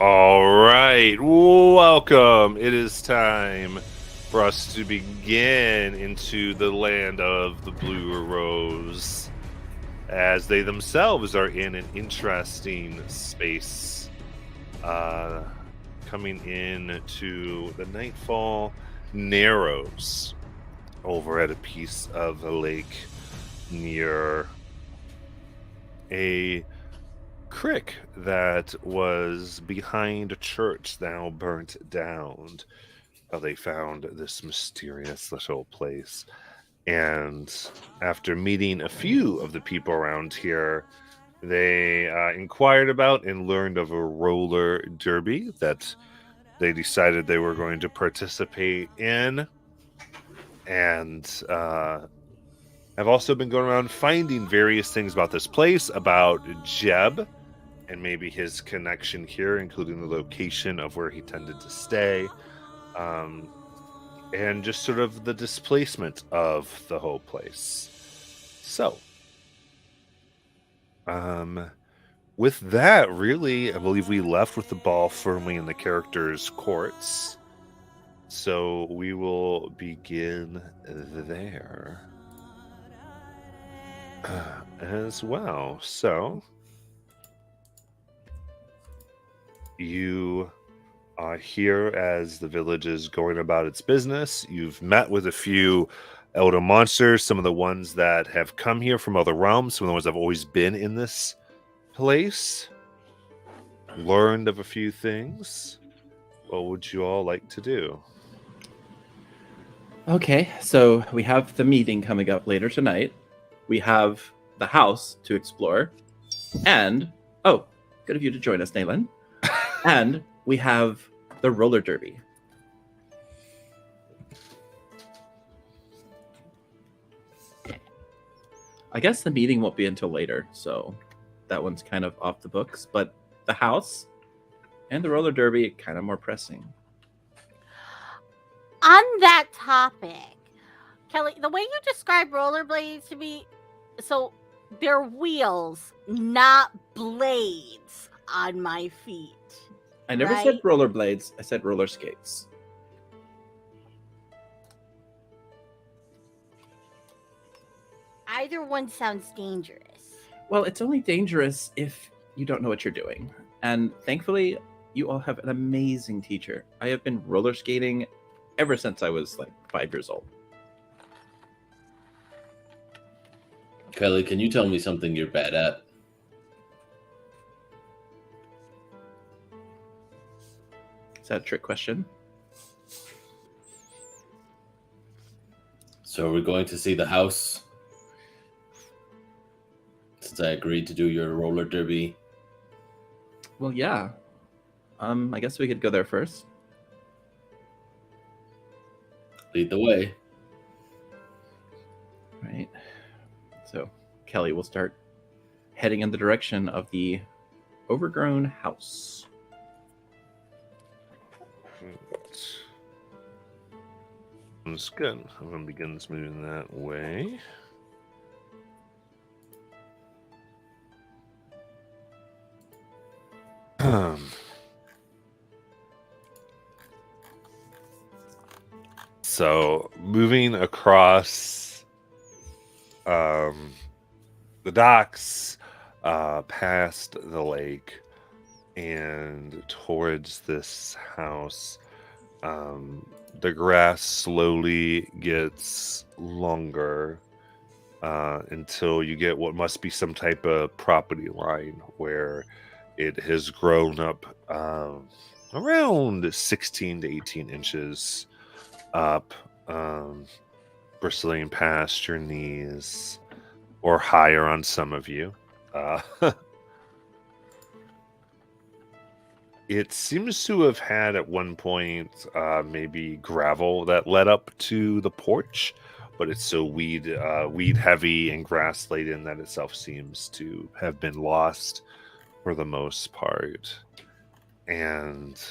All right, welcome. It is time for us to begin into the land of the Blue Rose, as they themselves are in an interesting space, coming in to the Nightfall Narrows over at a piece of the lake near a crick that was behind a church now burnt down. They found this mysterious little place, and after meeting a few of the people around here, they inquired about and learned of a roller derby that they decided they were going to participate in, and have also been going around finding various things about this place, about Jeb and maybe his connection here, including the location of where he tended to stay, and just sort of the displacement of the whole place. So, with that, really, I believe we left with the ball firmly in the characters' courts. So we will begin there as well. So you are here as the village is going about its business. You've met with a few elder monsters, some of the ones that have come here from other realms, some of the ones that have always been in this place. Learned of a few things. What would you all like to do? Okay, so we have the meeting coming up later tonight. We have the house to explore. And, oh, good of you to join us, Nayland. And we have the roller derby. I guess the meeting won't be until later, so that one's kind of off the books. But the house and the roller derby, kind of more pressing. On that topic, Kelly, the way you describe rollerblades to me, so they're wheels, not blades on my feet. I never right? said rollerblades, I said roller skates. Either one sounds dangerous. Well, it's only dangerous if you don't know what you're doing. And thankfully, you all have an amazing teacher. I have been roller skating ever since I was like 5 years old. Kelly, can you tell me something you're bad at? Is that a trick question? So we're going to see the house. Since I agreed to do your roller derby. Well, yeah. I guess we could go there first. Lead the way. Right. So Kelly will start heading in the direction of the overgrown house. That's good. I'm going to begin this moving that way. So moving across the docks, past the lake, and towards this house, the grass slowly gets longer until you get what must be some type of property line where it has grown up around 16 to 18 inches up, bristling past your knees or higher on some of you. It seems to have had at one point maybe gravel that led up to the porch, but it's so weed heavy and grass laden that itself seems to have been lost for the most part. And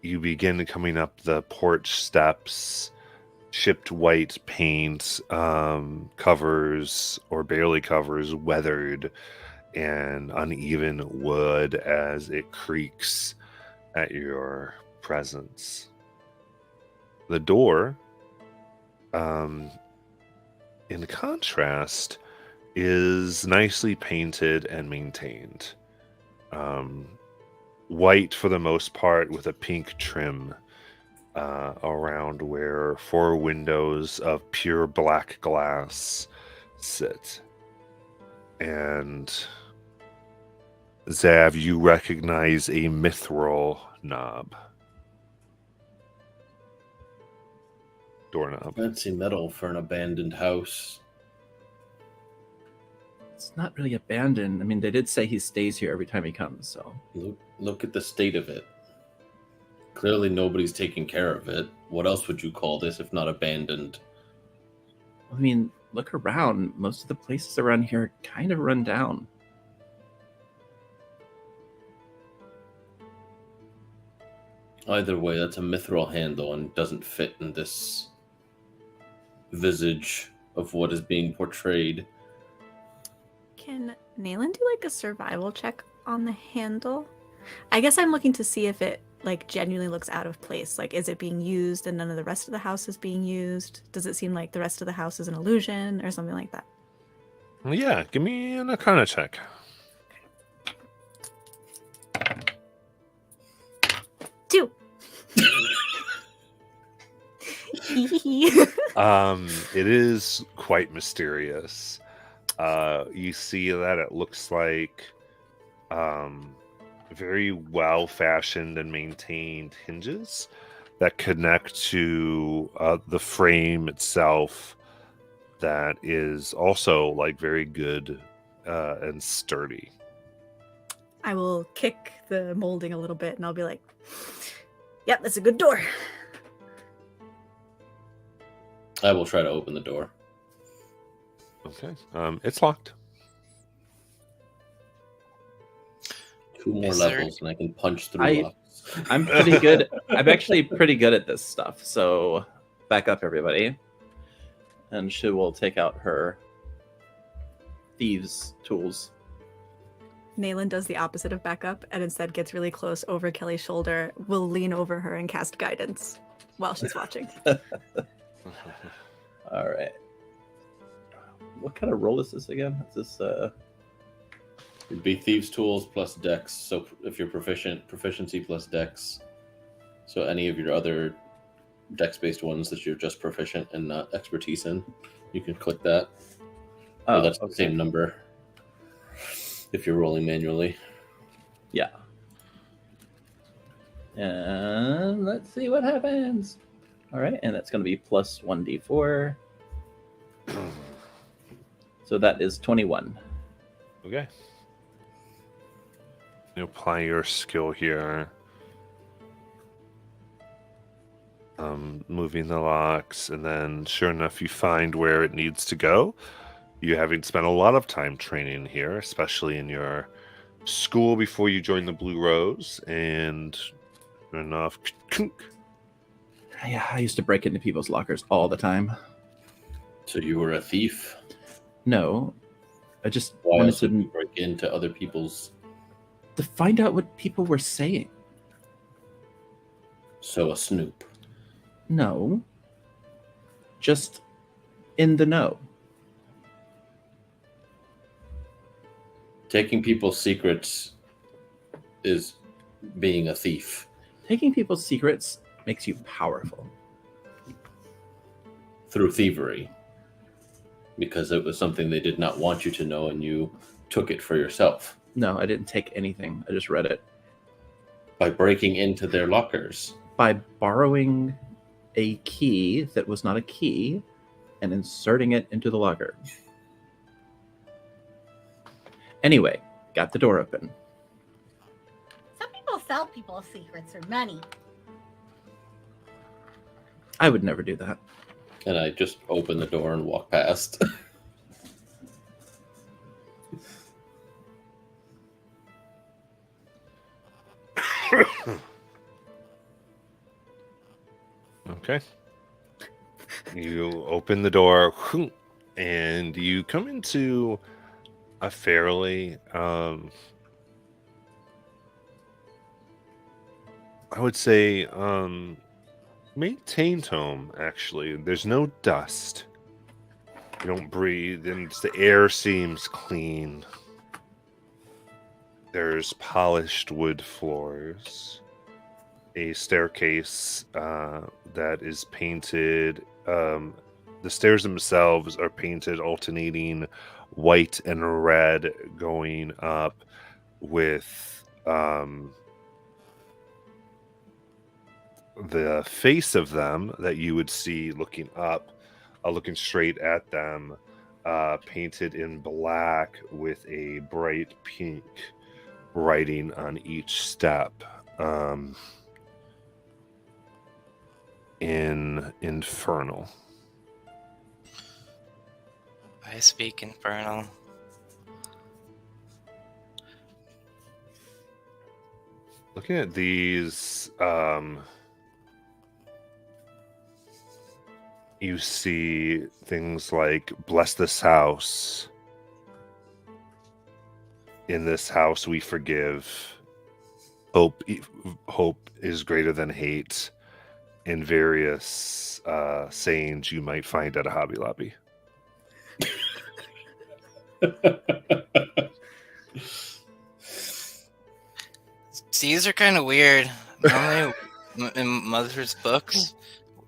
you begin coming up the porch steps. Chipped white paint covers or barely covers weathered and uneven wood as it creaks at your presence. The door, in contrast, is nicely painted and maintained. White for the most part, with a pink trim around where 4 windows of pure black glass sit. And Zav, you recognize a mithril knob. Doorknob. Fancy metal for an abandoned house. It's not really abandoned. I mean, they did say he stays here every time he comes, so. Look at the state of it. Clearly nobody's taking care of it. What else would you call this if not abandoned? I mean, look around. Most of the places around here are kind of run down. Either way, that's a mithril handle and doesn't fit in this visage of what is being portrayed. Can Nayland do like a survival check on the handle? I guess I'm looking to see if it like genuinely looks out of place. Like, is it being used and none of the rest of the house is being used? Does it seem like the rest of the house is an illusion or something like that? Yeah, give me an Arcana check. 2. It is quite mysterious. You see that it looks like very well fashioned and maintained hinges that connect to the frame itself, that is also like very good and sturdy. I will kick the molding a little bit and I'll be like, yep, that's a good door. I will try to open the door. Okay. It's locked. 2 more Is there- levels and I can punch through locks. I'm pretty good. I'm actually pretty good at this stuff. So back up, everybody. And she will take out her thieves' tools. Nayland does the opposite of backup and instead gets really close over Kelly's shoulder, will lean over her and cast guidance while she's watching. All right. What kind of roll is this again? Is this It'd be thieves' tools plus dex. So if you're proficiency plus dex. So any of your other dex-based ones that you're just proficient and not expertise in, you can click that. Oh, that's okay. the same number if you're rolling manually. Yeah. And let's see what happens. All right, and that's going to be plus 1d4. So that is 21. Okay. You apply your skill here. Moving the locks, and then sure enough, you find where it needs to go. You having spent a lot of time training here, especially in your school before you joined the Blue Rose, and sure enough, Yeah, I used to break into people's lockers all the time. So you were a thief. No, I just Why wanted else would you to break into other people's? find out what people were saying. So a snoop. No, just in the know. Taking people's secrets is being a thief. Taking people's secrets makes you powerful. Through thievery. Because it was something they did not want you to know and you took it for yourself. No, I didn't take anything. I just read it. By breaking into their lockers. By borrowing a key that was not a key and inserting it into the locker. Anyway, got the door open. Some people sell people's secrets for money. I would never do that. And I just open the door and walk past. okay. You open the door, and you come into a fairly I would say maintained home, actually. There's no dust. You don't breathe, and the air seems clean. There's polished wood floors, a staircase that is painted. The stairs themselves are painted alternating white and red going up with the face of them that you would see looking up, looking straight at them, painted in black with a bright pink writing on each step. In Infernal. I speak Infernal. Looking at these, you see things like bless this house. In this house we forgive. Hope is greater than hate. And various sayings you might find at a Hobby Lobby. These are kind of weird. Normally, in Mother's books,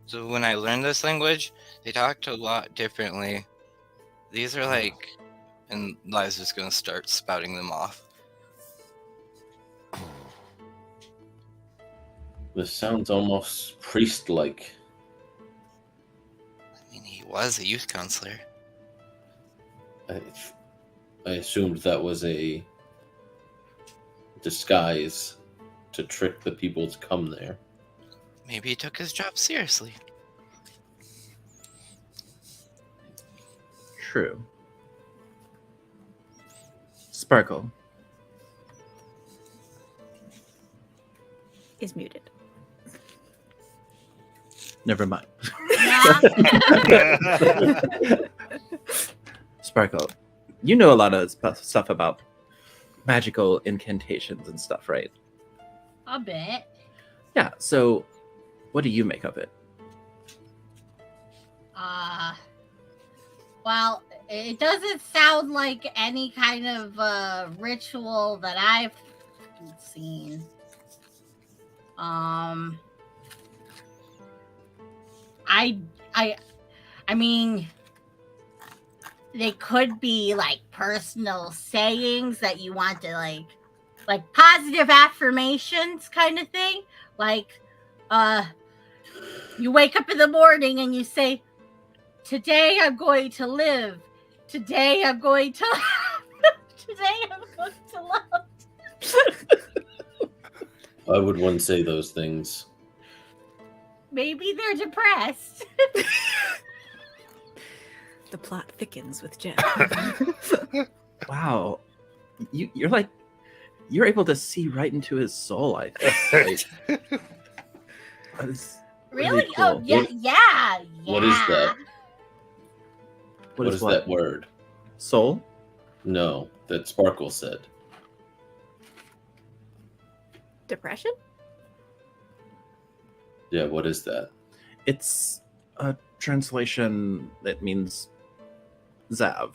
so when I learned this language, they talked a lot differently. These are like, and Liza's gonna start spouting them off. This sounds almost priest-like. I mean, he was a youth counselor. I assumed that was a disguise to trick the people to come there. Maybe he took his job seriously. True. Sparkle. Is muted. Never mind. Yeah. Sparkle, you know a lot of stuff about magical incantations and stuff, right? A bit. Yeah, so what do you make of it? Well, it doesn't sound like any kind of ritual that I've seen. I mean, they could be like personal sayings that you want to like positive affirmations kind of thing. Like, you wake up in the morning and you say, "Today I'm going to live. Today I'm going to laugh. Today I'm going to love." Why would one say those things? Maybe they're depressed. The plot thickens with Jen. Wow. You're able to see right into his soul, I think. That is Really? cool. Oh, yeah, yeah. What is that? What What is is that word? Soul? No, that Sparkle said. Depression? Yeah, what is that? It's a translation that means Zav.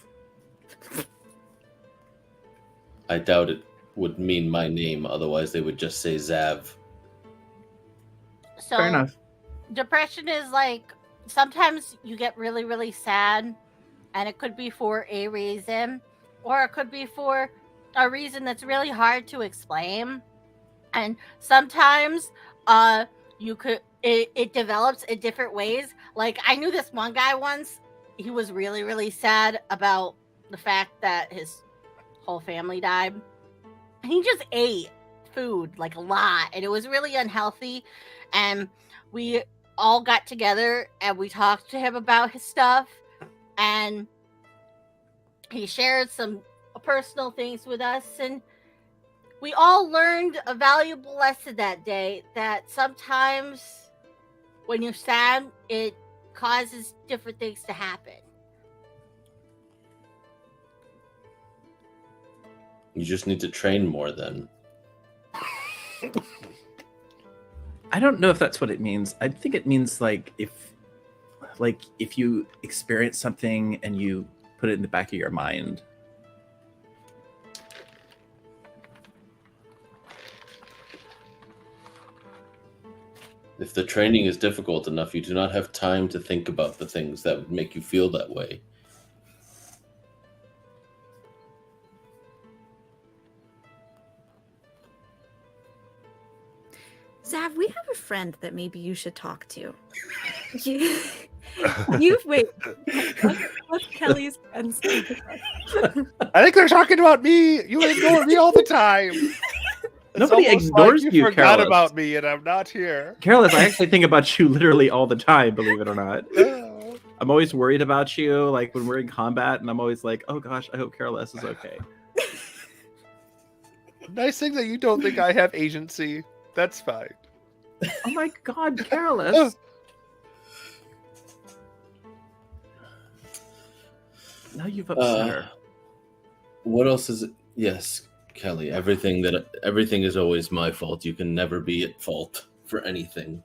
I doubt it would mean my name, otherwise they would just say Zav. So Fair enough. depression is like sometimes you get really, really sad, and it could be for a reason, or it could be for a reason that's really hard to explain. And sometimes it develops in different ways. Like, I knew this one guy once. He was really, really sad about the fact that his whole family died. He just ate food like a lot, and it was really unhealthy. And we all got together and we talked to him about his stuff, and he shared some personal things with us, and we all learned a valuable lesson that day, that sometimes when you're sad, it causes different things to happen. You just need to train more then. I don't know if that's what it means. I think it means like if you experience something and you put it in the back of your mind. If the training is difficult enough, you do not have time to think about the things that would make you feel that way. Zav, we have a friend that maybe you should talk to. You've wait. What's Kelly's friend's name? I think they're talking about me. You ignore me all the time. It's Nobody almost ignores like you, forgot Carolus. about me, and I'm not here. Carolus, I actually think about you literally all the time, believe it or not. Oh. I'm always worried about you, like when we're in combat, and I'm always like, oh gosh, I hope Carolus is okay. Nice thing that you don't think I have agency. That's fine. Oh my god, Carolus. Now you've upset her. What else is it? Yes, Kelly. Everything is always my fault. You can never be at fault for anything.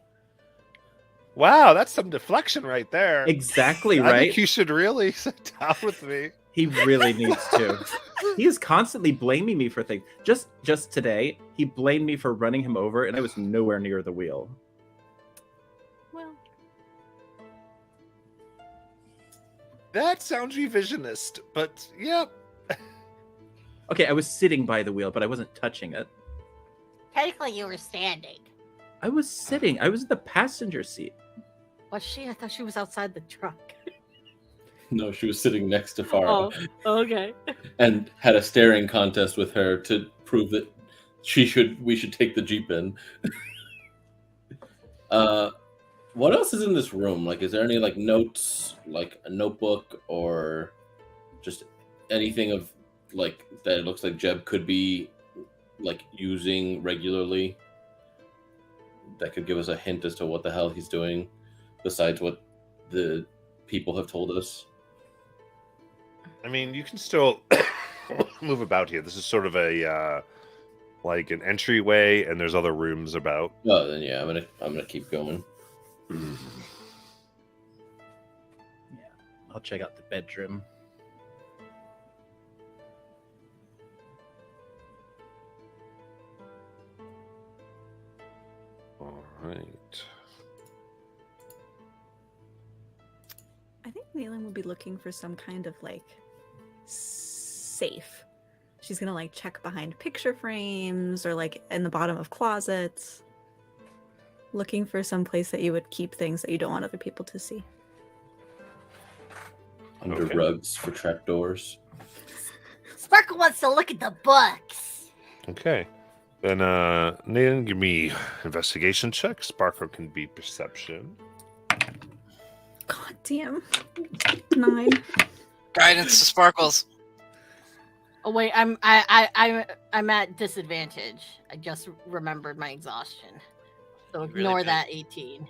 Wow, that's some deflection right there. Exactly I right. think you should really sit down with me. He really needs to. He is constantly blaming me for things. Just today, he blamed me for running him over, and I was nowhere near the wheel. Well, That sounds revisionist, but yeah. Okay, I was sitting by the wheel, but I wasn't touching it. Technically, you were standing. I was sitting. I was in the passenger seat. Was she? I thought she was outside the truck. No, she was sitting next to Farah Okay. and had a staring contest with her to prove that we should take the Jeep in. What else is in this room? Like, is there any like notes, like a notebook, or just anything of like that it looks like Jeb could be like using regularly that could give us a hint as to what the hell he's doing besides what the people have told us? I mean, you can still move about here. This is sort of a like an entryway, and there's other rooms about. Oh, then yeah, I'm gonna keep going. I'll check out the bedroom. All right. I think Nayland will be looking for some kind of like safe. She's gonna like check behind picture frames or like in the bottom of closets. Looking for some place that you would keep things that you don't want other people to see. Under Okay. rugs for trapdoors. Sparkle wants to look at the books. Okay. Then Nathan, give me investigation check. Sparkle can be perception. God damn. 9. Guidance to Sparkles. Oh wait, I'm at disadvantage. I just remembered my exhaustion, so You really ignore did. that 18.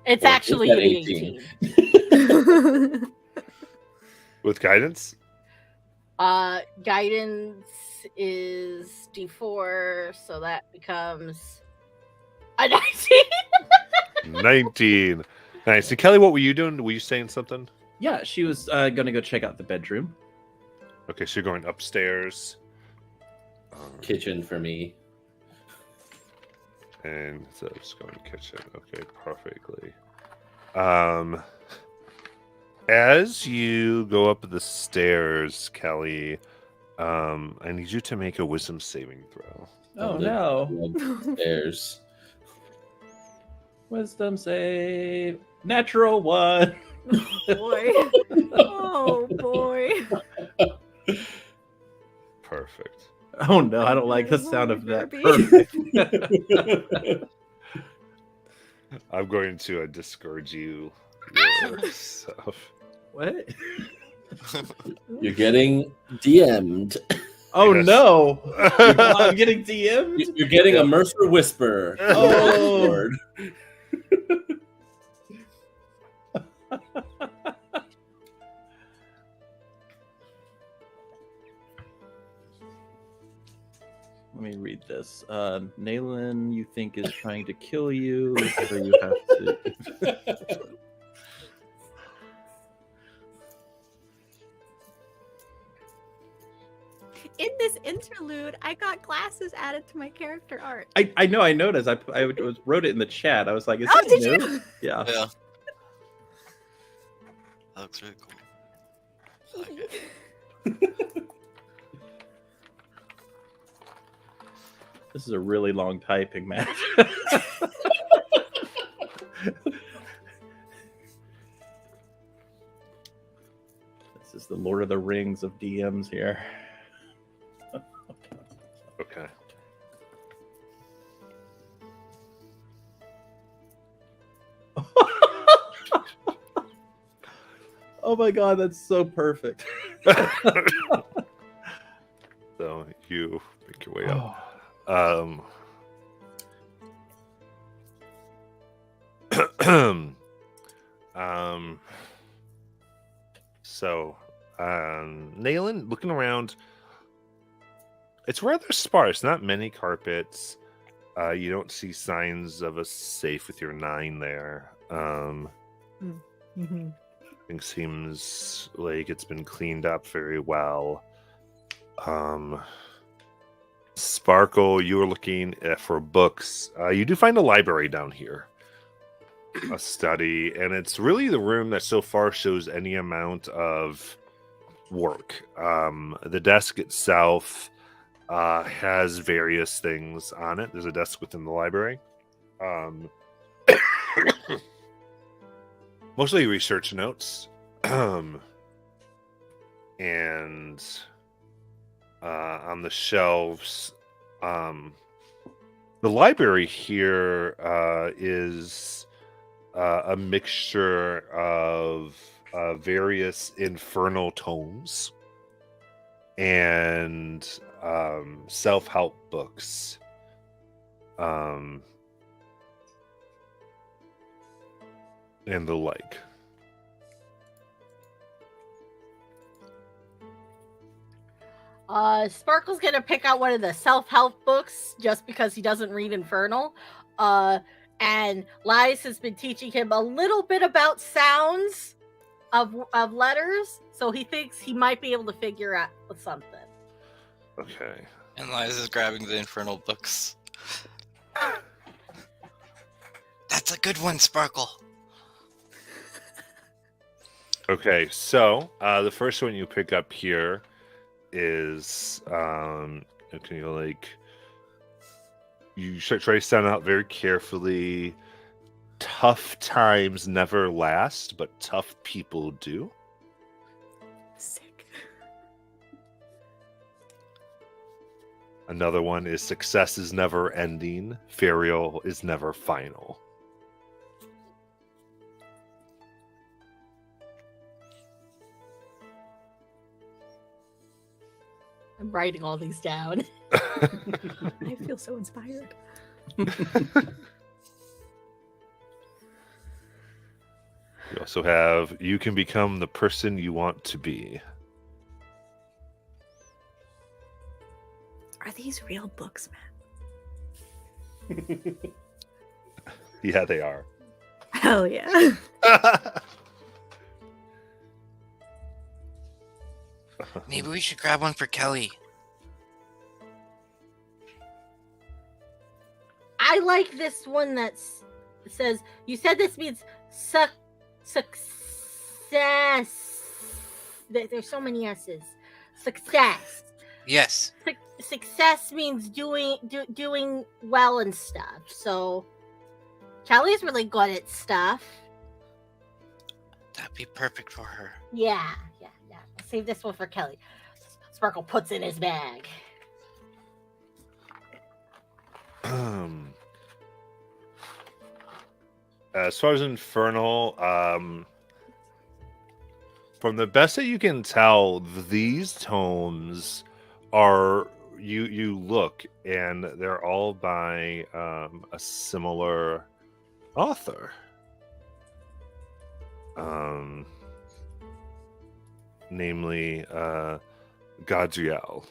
It's Well, actually look at an 18. With guidance? Guidance is D4, so that becomes a 19. 19. Nice. And Kelly, what were you doing? Were you saying something? Yeah, she was gonna go check out the bedroom. Okay, so you're going upstairs. Kitchen for me. And so just going to kitchen. Okay, perfectly. As you go up the stairs, Kelly, I need you to make a wisdom saving throw. Oh The no. rug stairs. Wisdom save. Natural 1. Boy. Oh boy. Perfect. Oh no, I don't like the sound of that. Derby. Perfect. I'm going to discourage you your stuff. What? You're getting DM'd. Oh Yes. no. I'm getting DM'd? You're getting a Mercer Whisper. Oh. Lord. this. Nayland, you think is trying to kill you, so you have to. In this interlude, I got glasses added to my character art. I know. I noticed. I wrote it in the chat. I was like, "Is Oh, this did new?" you? Yeah. Yeah. That looks really cool. This is a really long typing match. This is the Lord of the Rings of DMs here. Okay. Oh my god, that's so perfect. So you make your way Oh. up. Nayland, looking around, it's rather sparse. Not many carpets. You don't see signs of a safe with your 9 there. Thing seems like it's been cleaned up very well. Sparkle, you were looking for books. You do find a library down here, a study, and it's really the room that so far shows any amount of work. The desk itself has various things on it. There's a desk within the library. Mostly research notes. And on the shelves, the library here is a mixture of various infernal tomes and self-help books. And the like. Sparkle's gonna pick out one of the self-help books just because he doesn't read Infernal. And Lias has been teaching him a little bit about sounds of letters, so he thinks he might be able to figure out something. Okay. And Liza's grabbing the infernal books. That's a good one, Sparkle. Okay, so the first one you pick up here is can you like you should try to sound out very carefully. Tough times never last, but tough people do. Sick. Another one is success is never ending, burial is never final. I'm writing all these down. I feel so inspired. You also have you can become the person you want to be. Are these real books, man? Yeah, they are. Hell yeah. Maybe we should grab one for Kelly. I like this one that says, you said this means success. There's so many S's. Success. Yes. Success means doing well and stuff. So Kelly's really good at stuff. That'd be perfect for her. Yeah. I'll save this one for Kelly. Sparkle puts in his bag. As far as Infernal, from the best that you can tell, these tomes are you look and they're all by a similar author. Namely Gadriel.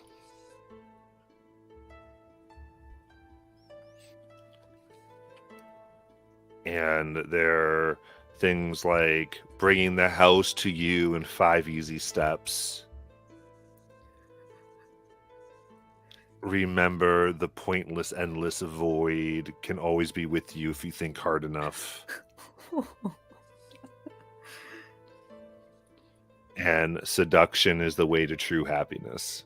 and they're things like bringing the house to you in 5 easy steps. Remember, the pointless, endless void can always be with you if you think hard enough. And seduction is the way to true happiness.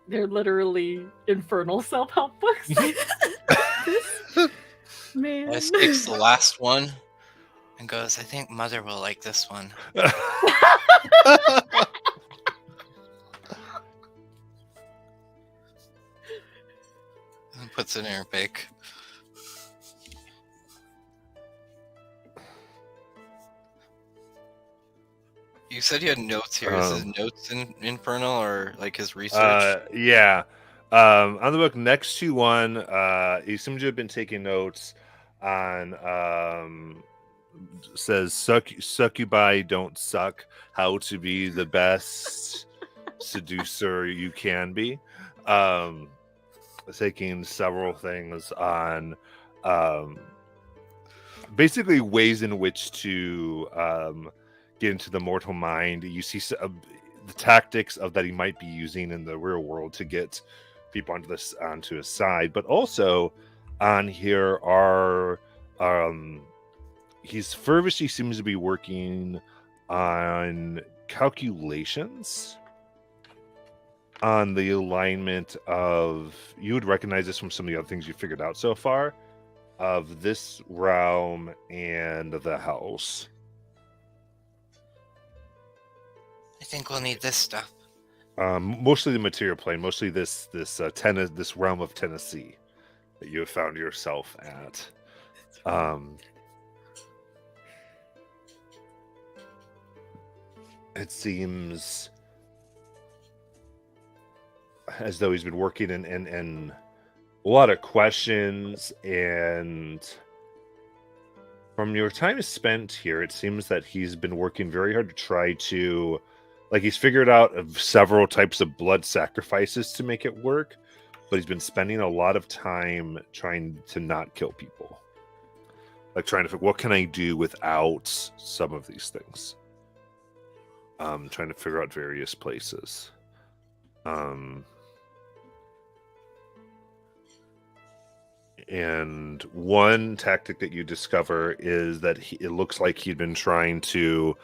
They're literally infernal self-help books. Man. Wes takes the last one and goes, I think Mother will like this one. And puts it in her bag. You said you had notes here. Is his notes in Infernal or like his research? Yeah. On the book next to one, he seems to have been taking notes on says succubi don't suck, how to be the best seducer you can be. Taking several things on basically ways in which to get into the mortal mind. You see the tactics of that he might be using in the real world to get people onto his side, but also on here are he's fervently seems to be working on calculations on the alignment of, you would recognize this from some of the other things you figured out so far, of this realm and the house. I think we'll need this stuff. Mostly the material plane, mostly this realm of Tennessee that you have found yourself at. It seems as though he's been working in a lot of questions, and from your time spent here, it seems that he's been working very hard to try to, like, he's figured out several types of blood sacrifices to make it work, but he's been spending a lot of time trying to not kill people. Like, trying to figure, what can I do without some of these things? Trying to figure out various places. And one tactic that you discover is that it looks like he'd been trying to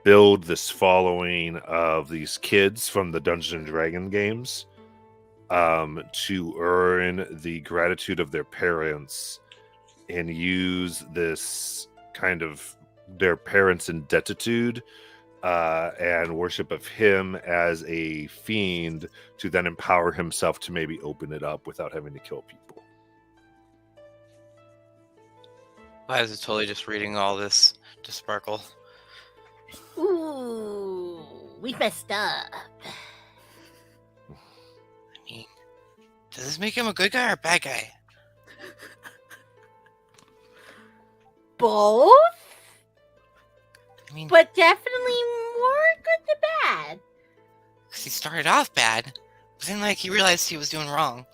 build this following of these kids from the Dungeons and Dragon games to earn the gratitude of their parents and use this kind of their parents' indebtitude and worship of him as a fiend to then empower himself to maybe open it up without having to kill people. I was totally just reading all this to Sparkle. Ooh, we messed up. I mean, does this make him a good guy or a bad guy? Both? I mean, But definitely more good than bad. because he started off bad, but then like he realized he was doing wrong.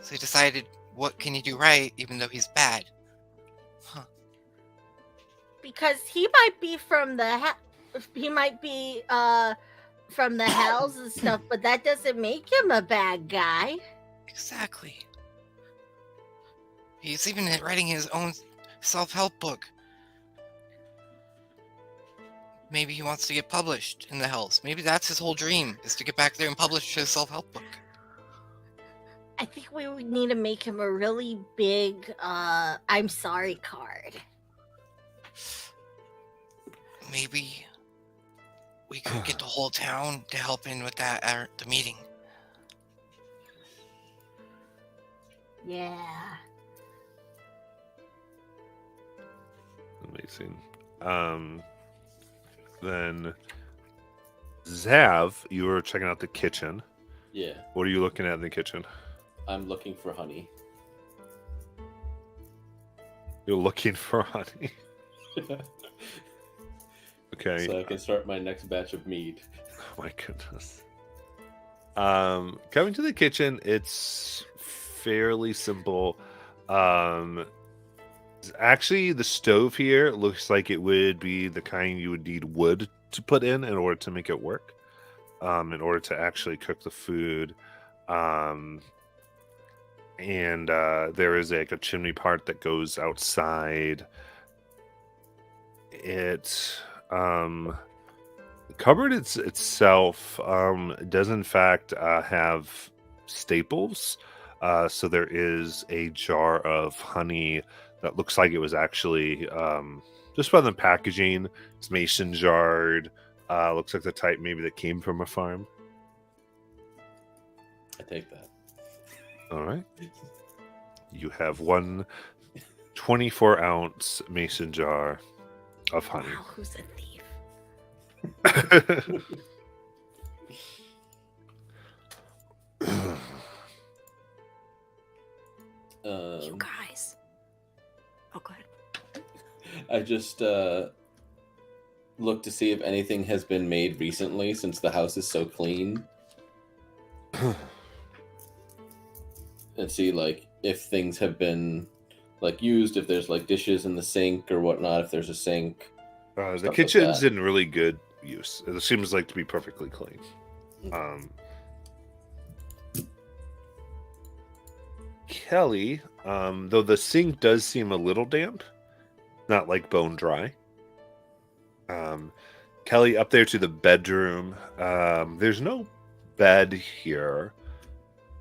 So he decided, what can he do right, even though he's bad? Because he might be from the from the hells and stuff, but that doesn't make him a bad guy. Exactly. He's even writing his own self-help book. Maybe he wants to get published in the hells. Maybe that's his whole dream, is to get back there and publish his self-help book. I think we would need to make him a really big I'm sorry card. Maybe we could get the whole town to help in with that at the meeting. Yeah. Amazing. Then Zav, you were checking out the kitchen. Yeah, What are you looking at in the kitchen? I'm looking for honey. You're looking for honey. Okay. So I can start my next batch of mead. Oh my goodness. Coming to the kitchen, it's fairly simple. Actually, the stove here looks like it would be the kind you would need wood to put in order to make it work. In order to actually cook the food. And there is like a chimney part that goes outside. It the cupboard itself does in fact have staples. So there is a jar of honey that looks like it was actually just by the packaging. It's mason jarred. Looks like the type maybe that came from a farm. I take that. All right. You have one 24-ounce mason jar of honey. Wow, who's a thief? You guys. Oh, go ahead. I just look to see if anything has been made recently since the house is so clean. And see like if things have been like used, if there's like dishes in the sink or whatnot, if there's a sink. The Stuff like kitchen's that. in really good use. It seems like to be perfectly clean. Kelly, though the sink does seem a little damp, not like bone dry. Kelly, up there to the bedroom. There's no bed here,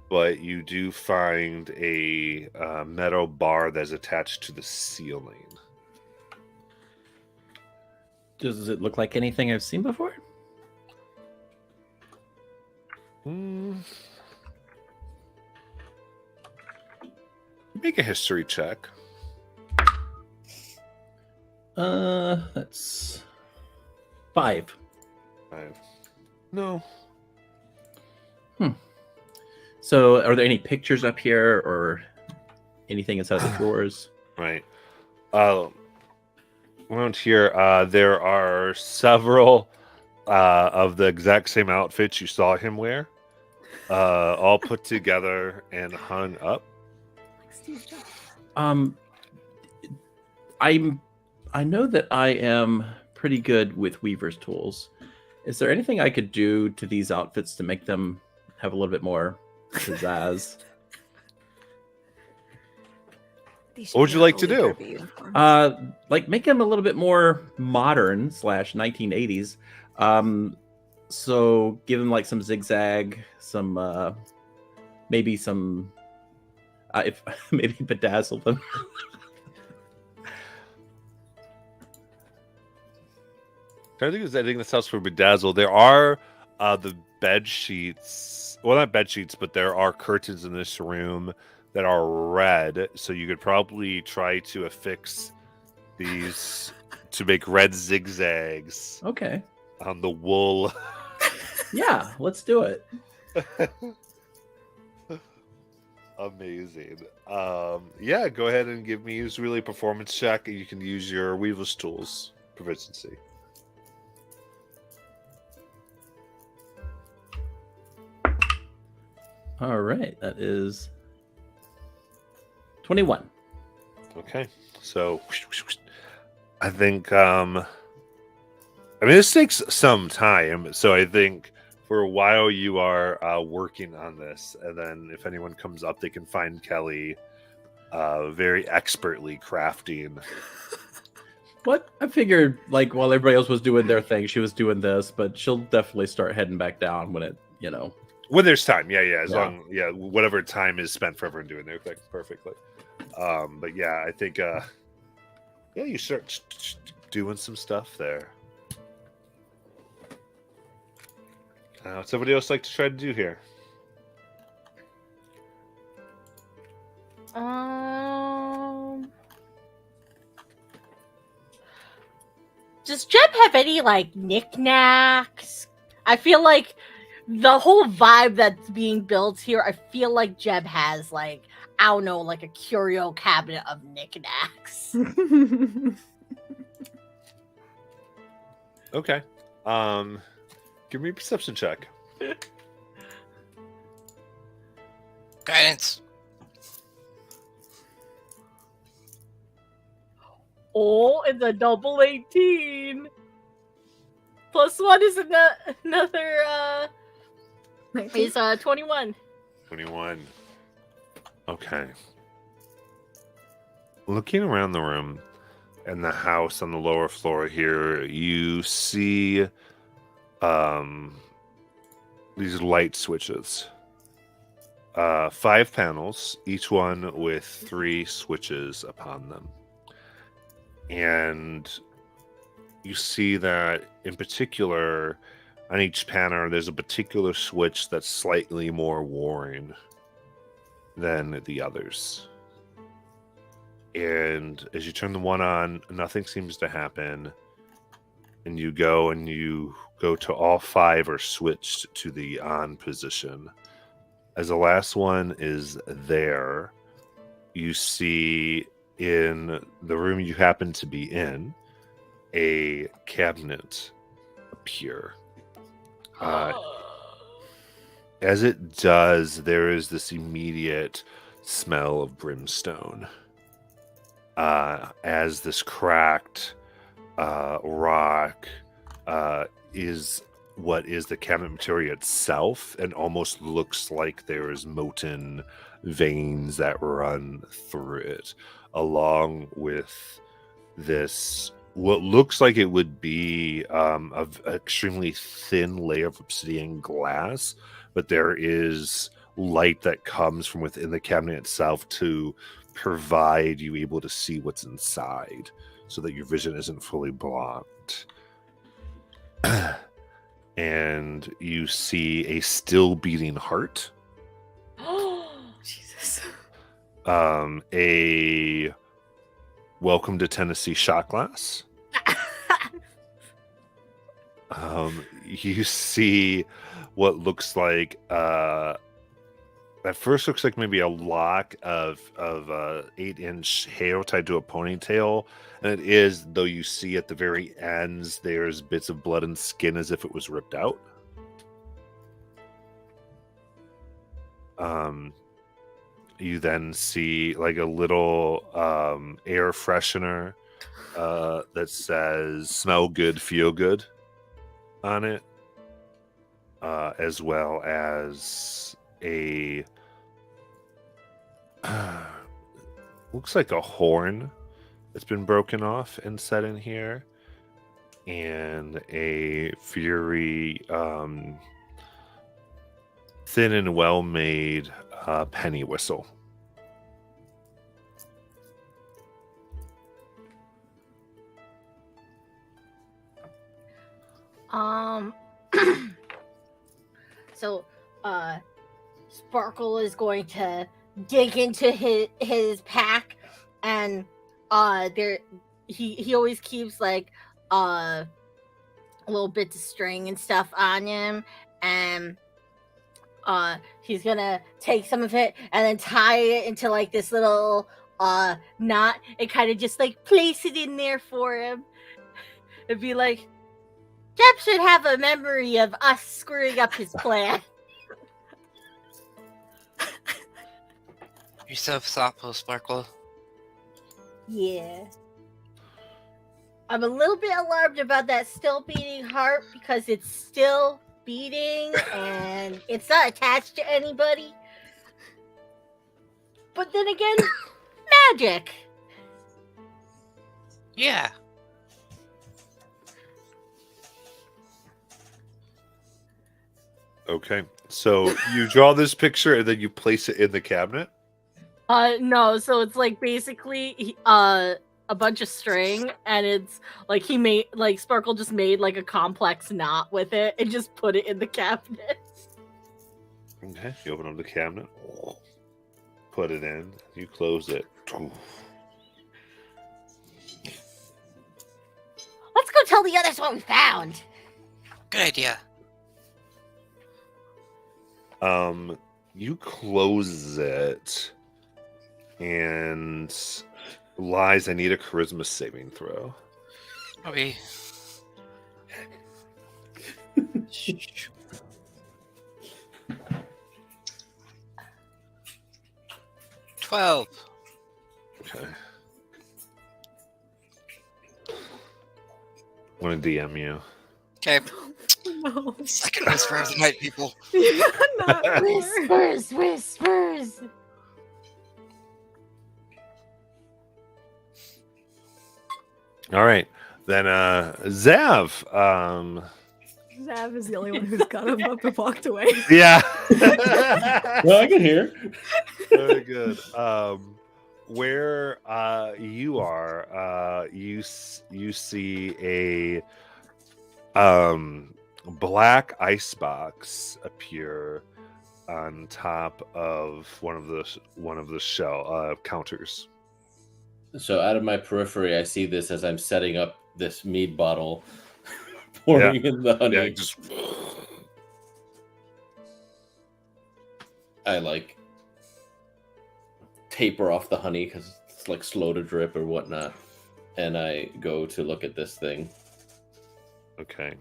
but you do find a metal bar that's attached to the ceiling. Does it look like anything I've seen before? Make a history check. That's 5. No. So, are there any pictures up here or anything inside the drawers? Right. Around here, there are several of the exact same outfits you saw him wear, all put together and hung up. I know that I am pretty good with weaver's tools. Is there anything I could do to these outfits to make them have a little bit more pizzazz? What would you like to do? Like make them a little bit more modern / 1980s. So give them like some zigzag, some maybe some if maybe bedazzle them. I think it's editing this house for bedazzle. There are the bed sheets. Well, not bed sheets, but there are curtains in this room that are red. So you could probably try to affix these to make red zigzags Okay. on the wool. Yeah, let's do it. Amazing. Yeah, go ahead and give me use really performance check. You can use your Weaver's tools proficiency. All right, that is 21. Okay, so I think I mean this takes some time, so I think for a while you are working on this, and then if anyone comes up, they can find Kelly very expertly crafting. What? I figured, like, while everybody else was doing their thing, she was doing this, but she'll definitely start heading back down when it, you know. When there's time, as long, whatever time is spent for everyone doing their thing perfectly. But yeah, I think, you start doing some stuff there. What's somebody else like to try to do here? Does Jeb have any like knickknacks? I feel like the whole vibe that's being built here, I feel like Jeb has like, I don't know, like a curio cabinet of knickknacks. Okay. Give me a perception check. Guidance. Oh, it's a double 18. +1 is another is 21. 21. Okay. Looking around the room and the house on the lower floor here, you see these light switches. 5 panels, each one with 3 switches upon them. And you see that in particular, on each panel, there's a particular switch that's slightly more worn than the others. And as you turn the one on, nothing seems to happen. And you go to all 5 are switched to the on position. As the last one is there, you see in the room you happen to be in, a cabinet appear. As it does, there is this immediate smell of brimstone. As this cracked rock is what is the cabinet material itself, and almost looks like there is molten veins that run through it, along with this what looks like it would be of extremely thin layer of obsidian glass, but there is light that comes from within the cabinet itself to provide you able to see what's inside, so that your vision isn't fully blocked. And you see a still beating heart. Jesus. A welcome to Tennessee shot glass. You see what looks like at first looks like maybe a lock of 8-inch hair tied to a ponytail, and it is, though you see at the very ends there's bits of blood and skin as if it was ripped out. You then see like a little air freshener that says "Smell good, feel good" on it, as well as a looks like a horn that's been broken off and set in here, and a very thin and well made penny whistle. So Sparkle is going to dig into his pack, and he always keeps like little bits of string and stuff on him, and he's gonna take some of it and then tie it into like this little knot and kind of just like place it in there for him and be like, Jeb should have a memory of us screwing up his plan. You're so thoughtful, Sparkle. Yeah. I'm a little bit alarmed about that still beating heart because it's still beating and it's not attached to anybody. But then again, magic. Yeah. Okay, so you draw this picture and then you place it in the cabinet. No, so it's like basically a bunch of string, and it's like he made like Sparkle just made like a complex knot with it and just put it in the cabinet. Okay, you open up the cabinet, put it in, you close it. Let's go tell the others what we found. Good idea. You close it, and Lies, I need a charisma saving throw. Okay. $12. Okay. want to DM you. Okay, No. second whisper of the night, people. Not more. Whispers, whispers. All right, then Zav. Zav is the only one who's got him up and walked away. Yeah. Well, I can hear. Very good. Where you are, you see a black icebox appear on top of one of the shell counters. So out of my periphery, I see this as I'm setting up this mead bottle, pouring in the honey. Yeah, just I like taper off the honey because it's like slow to drip or whatnot, and I go to look at this thing. okay.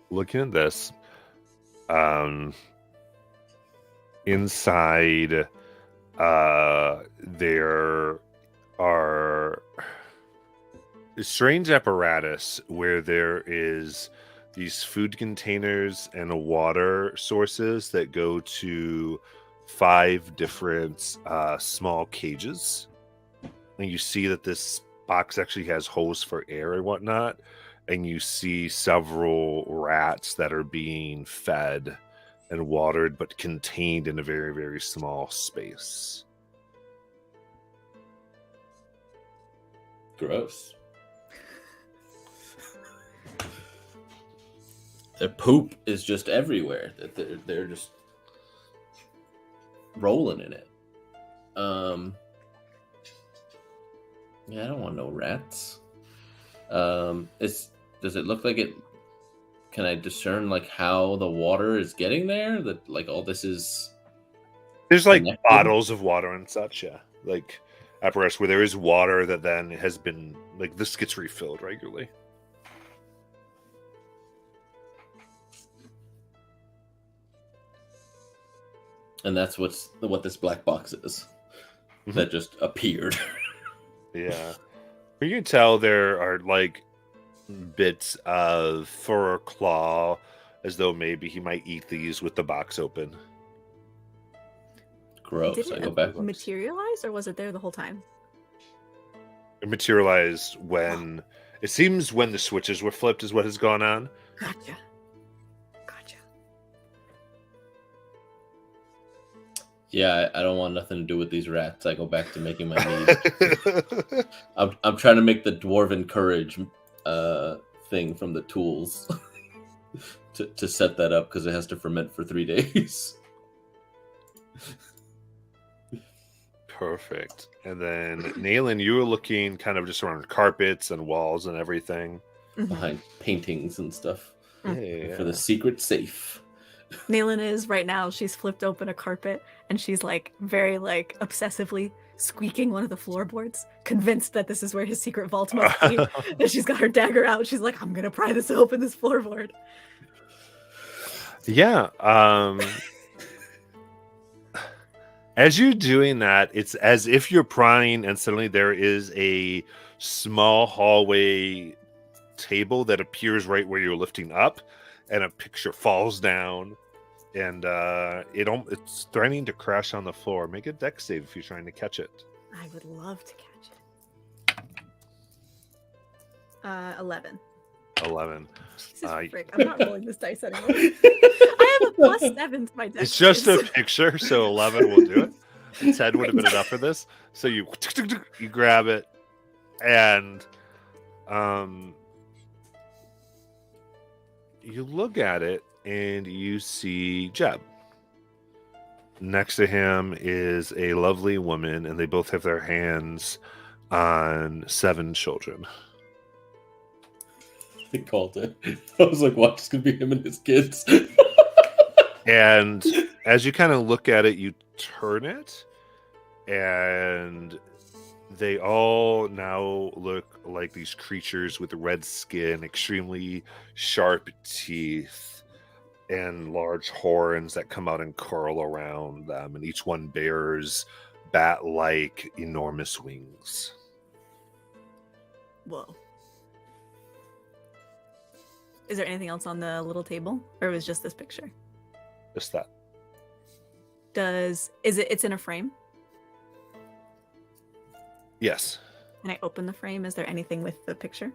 Looking at this, inside, there are strange apparatus where there is these food containers and water sources that go to 5 different small cages, and you see that this box actually has holes for air and whatnot, and you see several rats that are being fed and watered but contained in a very, very small space. Gross. Their poop is just everywhere. They're just rolling in it. Yeah, I don't want no rats. Does it look like it? Can I discern like how the water is getting there? That like all this is. There's like connected? bottles of water and such, yeah. Like apparatus where there is water that then has been like this gets refilled regularly. And that's what this black box is. That just appeared. Yeah. You can tell there are like bits of fur or claw, as though maybe he might eat these with the box open. Gross. Did I it go back. materialize, or was it there the whole time? It materialized when it seems when the switches were flipped is what has gone on. Gotcha. Gotcha. Yeah, I don't want nothing to do with these rats. I go back to making my mead. I'm trying to make the dwarven courage thing from the tools to set that up because it has to ferment for 3 days. Perfect. And then Nayland, you were looking kind of just around carpets and walls and everything. Mhm. Behind paintings and stuff Yeah. for the secret safe. Naylin is right now. She's flipped open a carpet and she's like very like obsessively squeaking one of the floorboards, convinced that this is where his secret vault must be. And she's got her dagger out. She's like, I'm gonna pry this open, this floorboard. Yeah. As you're doing that, it's as if you're prying, and suddenly there is a small hallway table that appears right where you're lifting up, and a picture falls down, and it's threatening to crash on the floor. Make a dex save if you're trying to catch it. I would love to catch it. 11. 11. Jesus Uh, frick, I'm not rolling this dice anymore. I have a +7 to my dex. It's just a saves. picture, so 11 will do it. 10 would have been enough for this. So you grab it, and you look at it, and you see Jeb. Next to him is a lovely woman, and they both have their hands on 7 children. I called it. I was like, watch, it's gonna be him and his kids. And as you kind of look at it, you turn it, and they all now look like these creatures with red skin, extremely sharp teeth, and large horns that come out and curl around them. And each one bears bat-like enormous wings. Whoa. Is there anything else on the little table, or was just this picture? Just that. It's in a frame? Yes. Can I open the frame? Is there anything with the picture?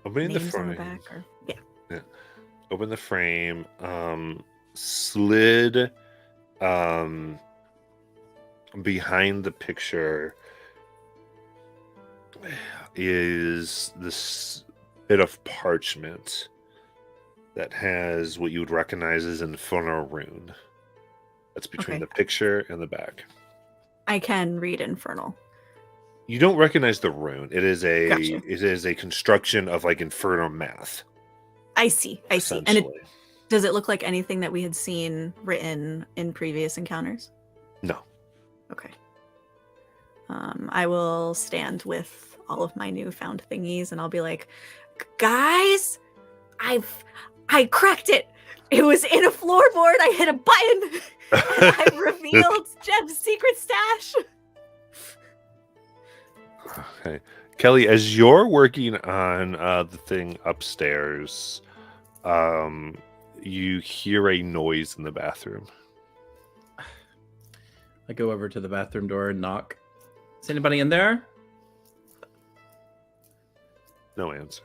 Opening the Names on frame. the back, or yeah. Open the frame. Slid behind the picture is this bit of parchment that has what you would recognize as Infernal Rune. That's between Okay. the picture and the back. I can read Infernal. You don't recognize the rune. It is Gotcha. a construction of like Infernal math. I see. And Essentially. does it look like anything that we had seen written in previous encounters? No. Okay. I will stand with all of my newfound thingies, and I'll be like, guys, I cracked it. It was in a floorboard. I hit a button, and I revealed Jeb's secret stash. Okay. Kelly, as you're working on the thing upstairs, you hear a noise in the bathroom. I go over to the bathroom door and knock. Is anybody in there? No answer.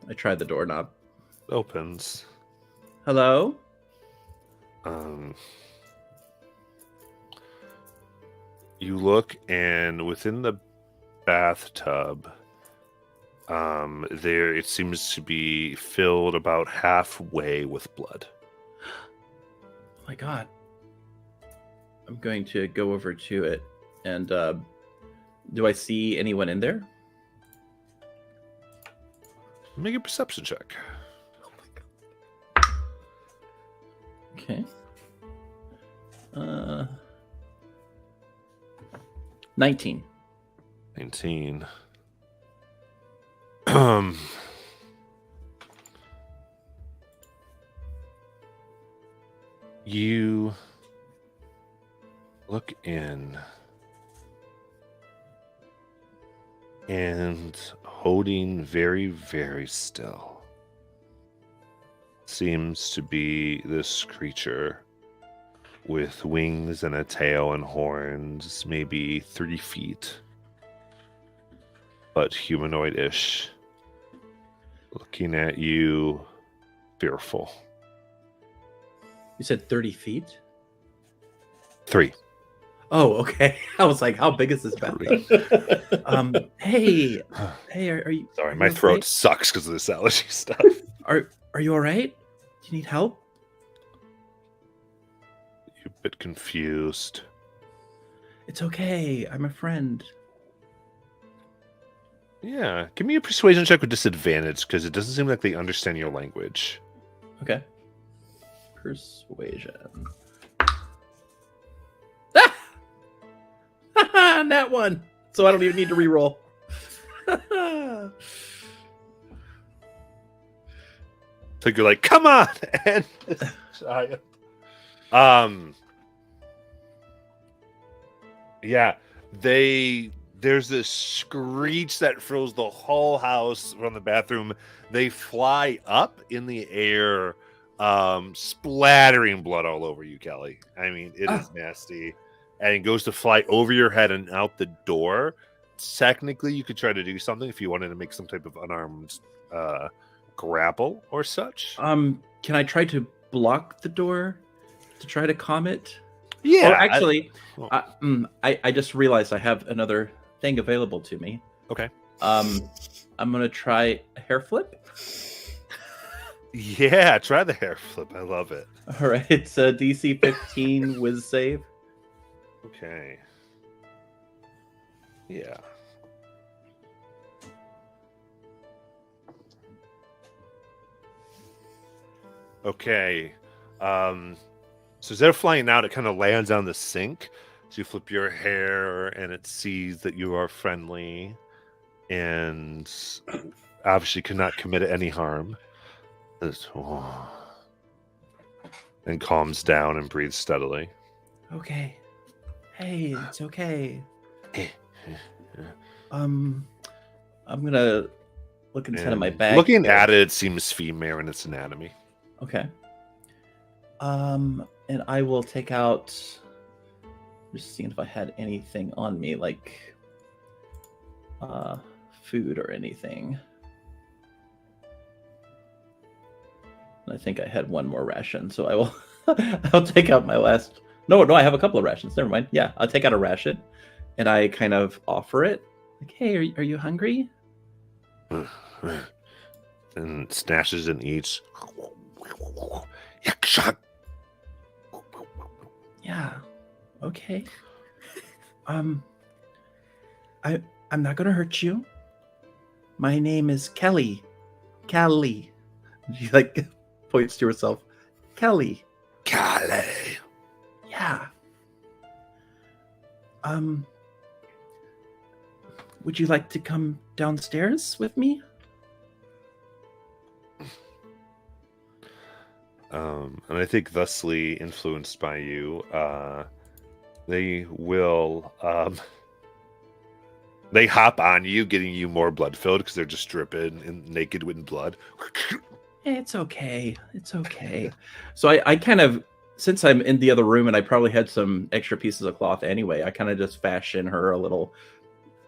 I tried the doorknob. Opens. Hello? You look, and within the bathtub, there it seems to be filled about halfway with blood. Oh my god. I'm going to go over to it. And do I see anyone in there? Make a perception check. Oh my god. Okay. 19. 19. You look in, and holding very, very still seems to be this creature with wings and a tail and horns, maybe 30 feet, but humanoid-ish, looking at you, fearful. You said 30 feet? 3. Oh, okay. I was like, how big is this bathroom? Hey, are you? Sorry, are my you throat okay? sucks because of this allergy stuff. Are you all right? Do you need help? You're a bit confused. It's okay. I'm a friend. Yeah, give me a persuasion check with disadvantage because it doesn't seem like they understand your language. Okay. Persuasion. Ah! That one. So I don't even need to reroll. So you're like, come on, and yeah, there's this screech that fills the whole house from the bathroom. They fly up in the air, splattering blood all over you, Kelly. I mean, it is nasty. And it goes to fly over your head and out the door. Technically, you could try to do something if you wanted to make some type of unarmed grapple or such. Can I try to block the door to try to calm it? Yeah, Or actually, well- I just realized I have another thing available to me. Okay. I'm gonna try a hair flip. Yeah, try the hair flip. I love it. All right, it's a DC 15 whiz save. Okay. Yeah. Okay. So instead of flying out, it kind of lands on the sink. So you flip your hair and it sees that you are friendly and obviously could not commit any harm. And calms down and breathes steadily. Okay. Hey, it's okay. Eh, I'm gonna looking inside of my And bag. looking at it, it seems female in its anatomy. Okay. And I will take out. Just seeing if I had anything on me, like food or anything. And I think I had one more ration, so I will. I'll take out my last. No, I have a couple of rations. Never mind. Yeah, I'll take out a ration, and I kind of offer it. Like, hey, are you hungry? And snatches and eats. Yeah. Okay. I'm not gonna hurt you. My name is Kelly. Kelly. She like points to herself. Kelly. Calais. Yeah. Would you like to come downstairs with me? And I think thusly influenced by you, they will they hop on you, getting you more blood filled because they're just dripping and naked with blood. It's okay. It's okay. So I kind of, since I'm in the other room and I probably had some extra pieces of cloth anyway, I kind of just fashion her a little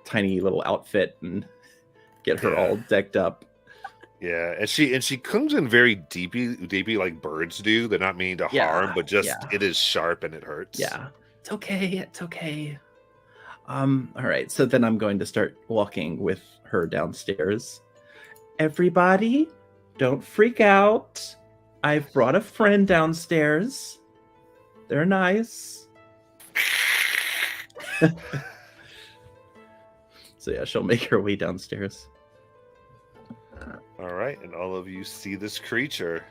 tiny little outfit and get her all decked up. Yeah, and she comes in very deepy like birds do. They're not meaning to harm, but just it is sharp and it hurts. Yeah. It's okay. It's okay. All right. So then I'm going to start walking with her downstairs. Everybody, don't freak out. I've brought a friend downstairs. They're nice. So yeah, she'll make her way downstairs. All right, and all of you see this creature.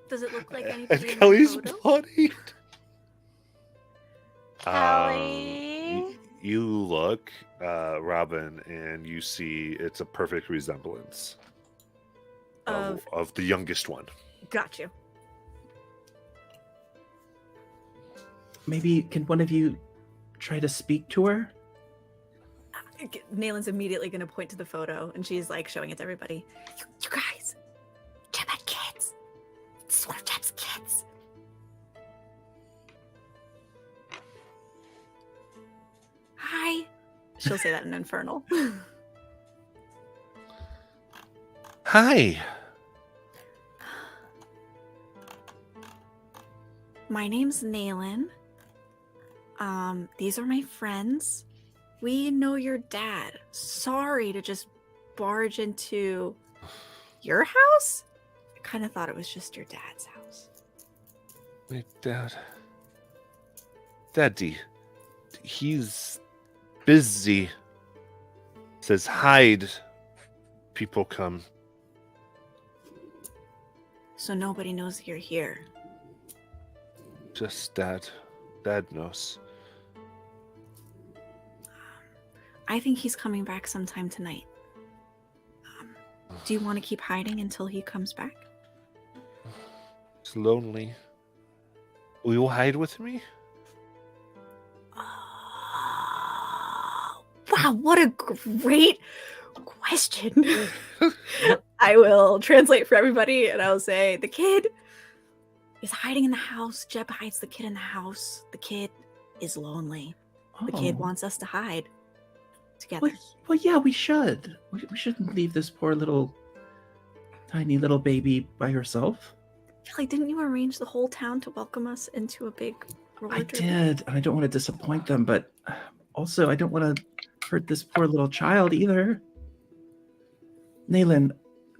Does it look like And anybody in Kelly's the photo? bloodied. Kelly. You look, Robin, and you see it's a perfect resemblance of the youngest one. Got you. Maybe can one of you try to speak to her? Nalen's immediately going to point to the photo, and she's like showing it to everybody. You guys, Jeb had kids. This is one of Jeb's kids. Hi. She'll say that in Infernal. Hi. My name's Nalen. These are my friends. We know your dad. Sorry to just barge into your house. I kind of thought it was just your dad's house. Wait, Daddy, he's busy. Says hide. People come. So nobody knows you're here. Just Dad. Dad knows. I think he's coming back sometime tonight. Do you want to keep hiding until he comes back? It's lonely. Will you hide with me? Oh, wow, what a great question. I will translate for everybody and I'll say the kid is hiding in the house. Jeb hides the kid in the house. The kid is lonely. The kid wants us to hide together. Well, yeah, we should. We shouldn't leave this poor little, tiny little baby by herself. Kelly, didn't you arrange the whole town to welcome us into a big roller I derby? did, and I don't want to disappoint them, but also I don't want to hurt this poor little child either. Nalen,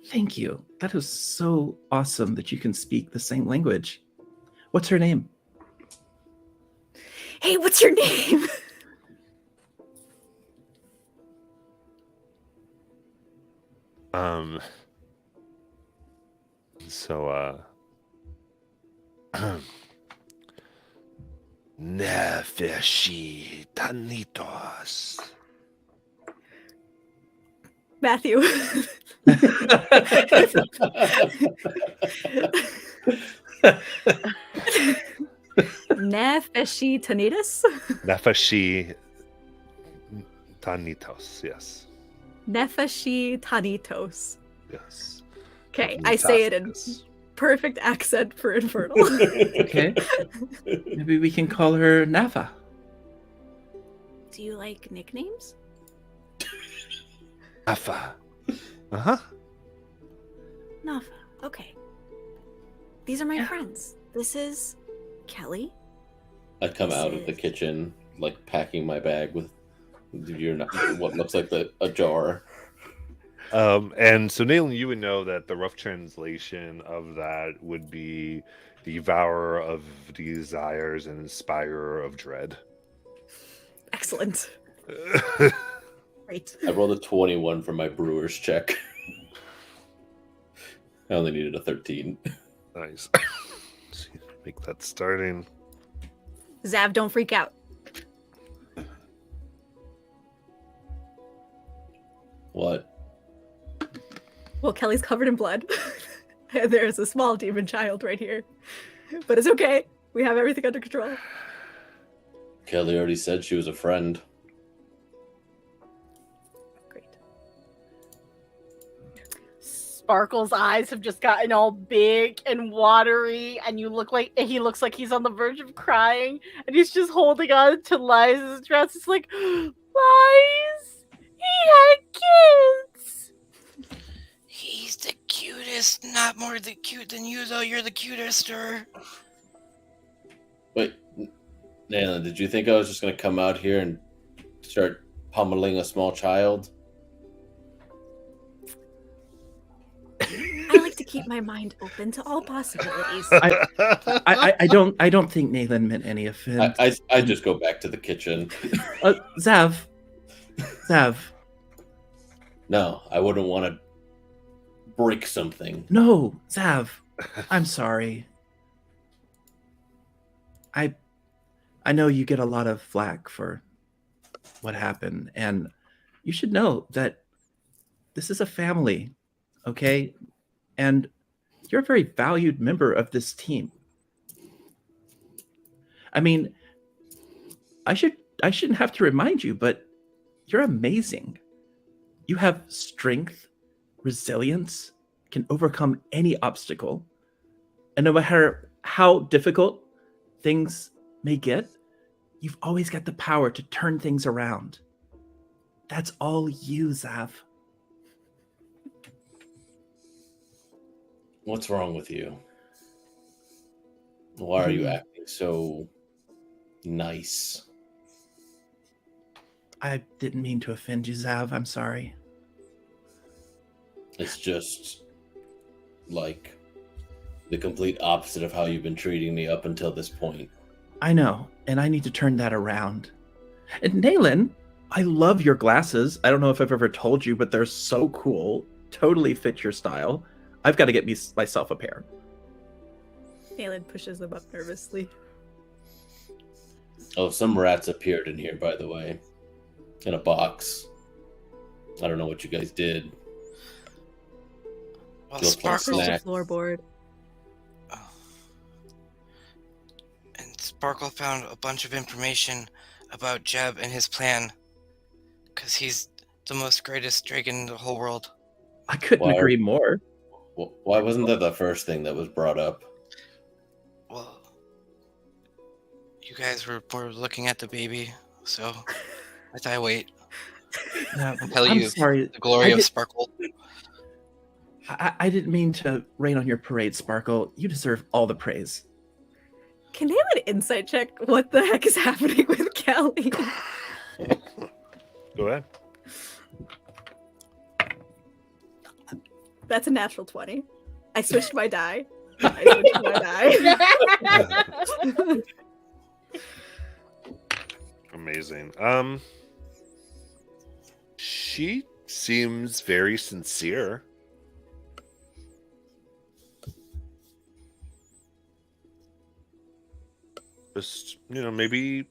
thank you. That is so awesome that you can speak the same language. What's her name? Hey, what's your name? So Nefishi Tanitos. Matthew. Nefeshi Tanitas? Nefishi Tanitos, yes. Nefashi Tanitos. Yes. Okay, I say it in Yes. perfect accent for infernal. Okay. Maybe we can call her Nafa. Do you like nicknames? Afa. Uh-huh. Nafa. Okay. These are my Yeah. friends. This is Kelly. I come out of the Sis. kitchen, like packing my bag with what looks like a jar. And so, Nayland, you would know that the rough translation of that would be Devourer of Desires and Inspirer of Dread. Excellent. Great. I rolled a 21 for my brewer's check. I only needed a 13. Nice. Make that starting. Zav, don't freak out. What? Well, Kelly's covered in blood. And there's a small demon child right here. But it's okay. We have everything under control. Kelly already said she was a friend. Great. Sparkle's eyes have just gotten all big and watery, and he looks like he's on the verge of crying, and he's just holding on to Liza's dress. It's like, Liza, he had kids. He's the cutest, not more cute than you, though. You're the cutest, Wait, Nayland, did you think I was just going to come out here and start pummeling a small child? I like to keep my mind open to all possibilities. I don't think Nathan meant any offense. I just go back to the kitchen. Zav. No, I wouldn't want to break something. No, Zav. I'm sorry. I know you get a lot of flack for what happened, and you should know that this is a family, okay? And you're a very valued member of this team. I mean, I shouldn't have to remind you, but you're amazing. You have strength, resilience, can overcome any obstacle. And no matter how difficult things may get, you've always got the power to turn things around. That's all you, Zav. What's wrong with you? Why are you acting so nice? I didn't mean to offend you, Zav. I'm sorry. It's just like the complete opposite of how you've been treating me up until this point. I know, and I need to turn that around. And Nayland, I love your glasses. I don't know if I've ever told you, but they're so cool. Totally fit your style. I've got to get myself a pair. Nayland pushes them up nervously. Oh, some rats appeared in here, by the way. In a box. I don't know what you guys did. Well, You'll play Sparkle snack. Floorboard. and Sparkle found a bunch of information about Jeb and his plan, because he's the most greatest dragon in the whole world. I couldn't Wow. agree more. Why wasn't that the first thing that was brought up? Well, you guys were looking at the baby, so I thought I'd wait. Tell I'm you sorry. the glory of did- Sparkle. I didn't mean to rain on your parade, Sparkle. You deserve all the praise. Can Nayland insight check what the heck is happening with Kelly? Go ahead. That's a natural 20. I switched my die. I switched my die. Amazing. She seems very sincere. Just, maybe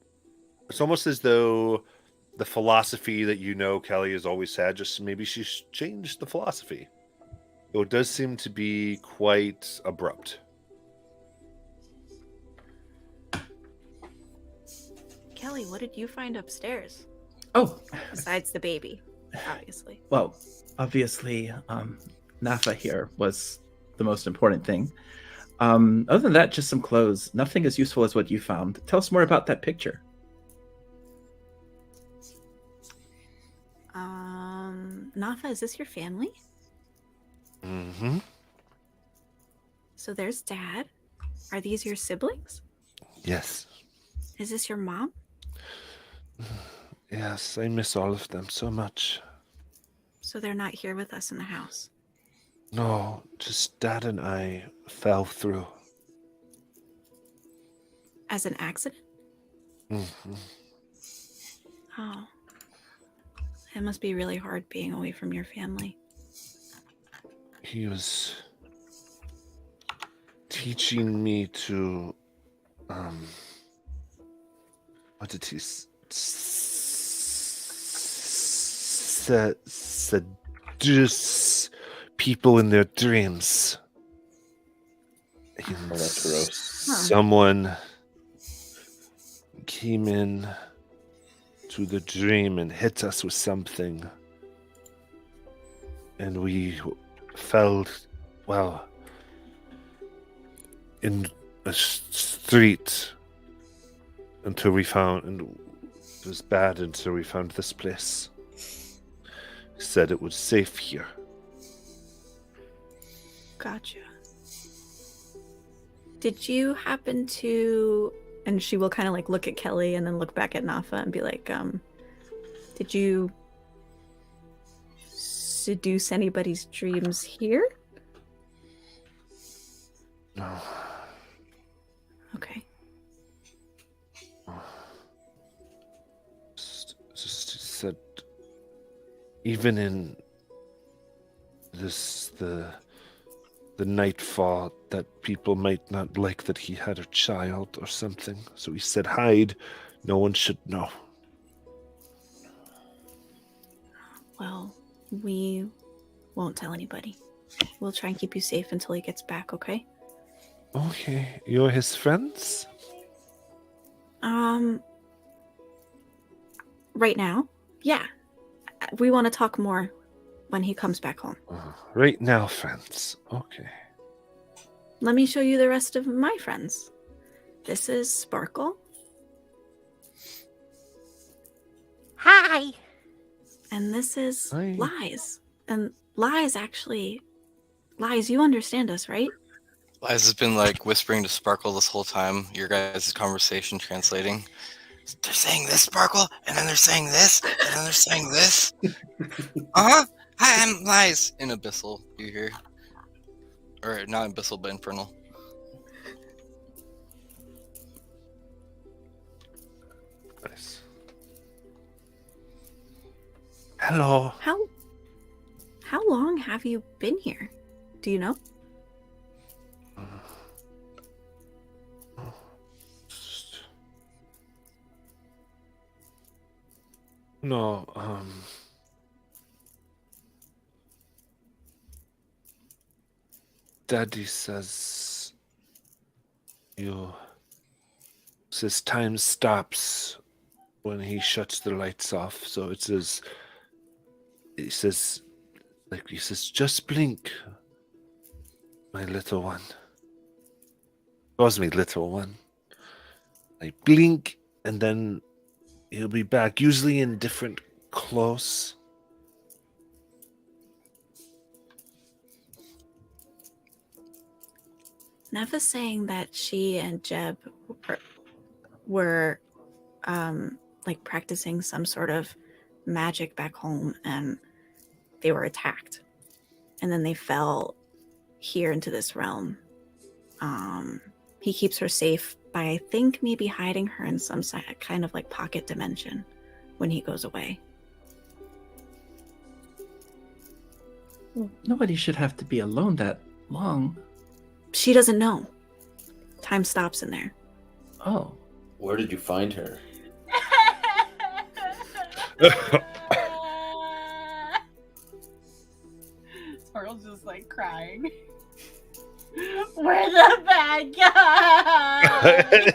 it's almost as though the philosophy that Kelly has always had, just maybe she's changed the philosophy. Though it does seem to be quite abrupt. Kelly, what did you find upstairs Oh, besides the baby? obviously. Well, obviously, Nafa here was the most important thing. Other than that, just some clothes. Nothing as useful as what you found. Tell us more about that picture. Nafa, is this your family? Mm-hmm. So there's Dad. Are these your siblings? Yes. Is this your mom? Yes, I miss all of them so much. So they're not here with us in the house. No, just Dad and I fell through. As an accident? Mm-hmm. Oh. It must be really hard being away from your family. He was teaching me to, what did he seduce people in their dreams. Oh, that's gross. Someone came in to the dream and hit us with something. And we fell, well, in a street until we found, and it was bad until we found this place. Said it was safe here. Gotcha. Did you happen to, and she will kind of like look at Kelly and then look back at Nafa and be like, did you seduce anybody's dreams here? No. Okay. Just said, even in this, the nightfall, that people might not like that he had a child or something. So he said, hide. No one should know. Well, we won't tell anybody. We'll try and keep you safe until he gets back, okay? Okay, you're his friends? Right now? Yeah. We want to talk more when he comes back home. Right now, friends. Okay. Let me show you the rest of my friends. This is Sparkle. Hi. And this is Hi. Lies. And Lies, you understand us, right? Liz has been like whispering to Sparkle this whole time, your guys' conversation translating. They're saying this, Sparkle, and then they're saying this, and then they're saying this. Uh-huh. Hi, I'm Lies. In Abyssal, you hear. Or not Abyssal, but Infernal. Nice. Hello. How long have you been here? Do you know? No, Daddy says time stops when he shuts the lights off. So he says, just blink, my little one. Calls me little one. I blink and then he'll be back, usually in different clothes. Neva's saying that she and Jeb were like practicing some sort of magic back home, and they were attacked, and then they fell here into this realm. He keeps her safe by, I think, maybe hiding her in some kind of like pocket dimension when he goes away. Well, nobody should have to be alone that long. She doesn't know. Time stops in there. Oh. Where did you find her? Sparkle's just like crying. We're the bad guy.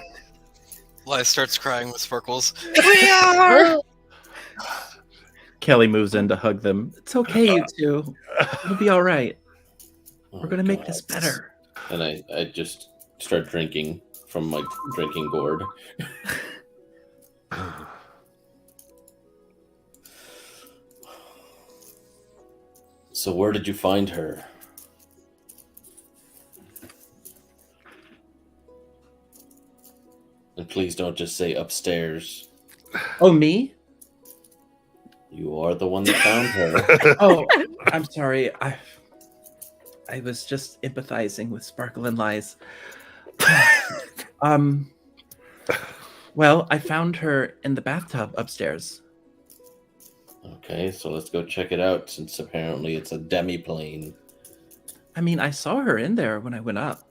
Liz starts crying with Sparkles. We are! Kelly moves in to hug them. It's okay, you two. It'll be all right. We're gonna make this better. And I just start drinking from my drinking gourd. So where did you find her? And please don't just say upstairs. Oh, me? You are the one that found her. Oh, I'm sorry. I was just empathizing with Sparkle and Lies. Well, I found her in the bathtub upstairs. Okay, so let's go check it out since apparently it's a demi-plane. I mean, I saw her in there when I went up.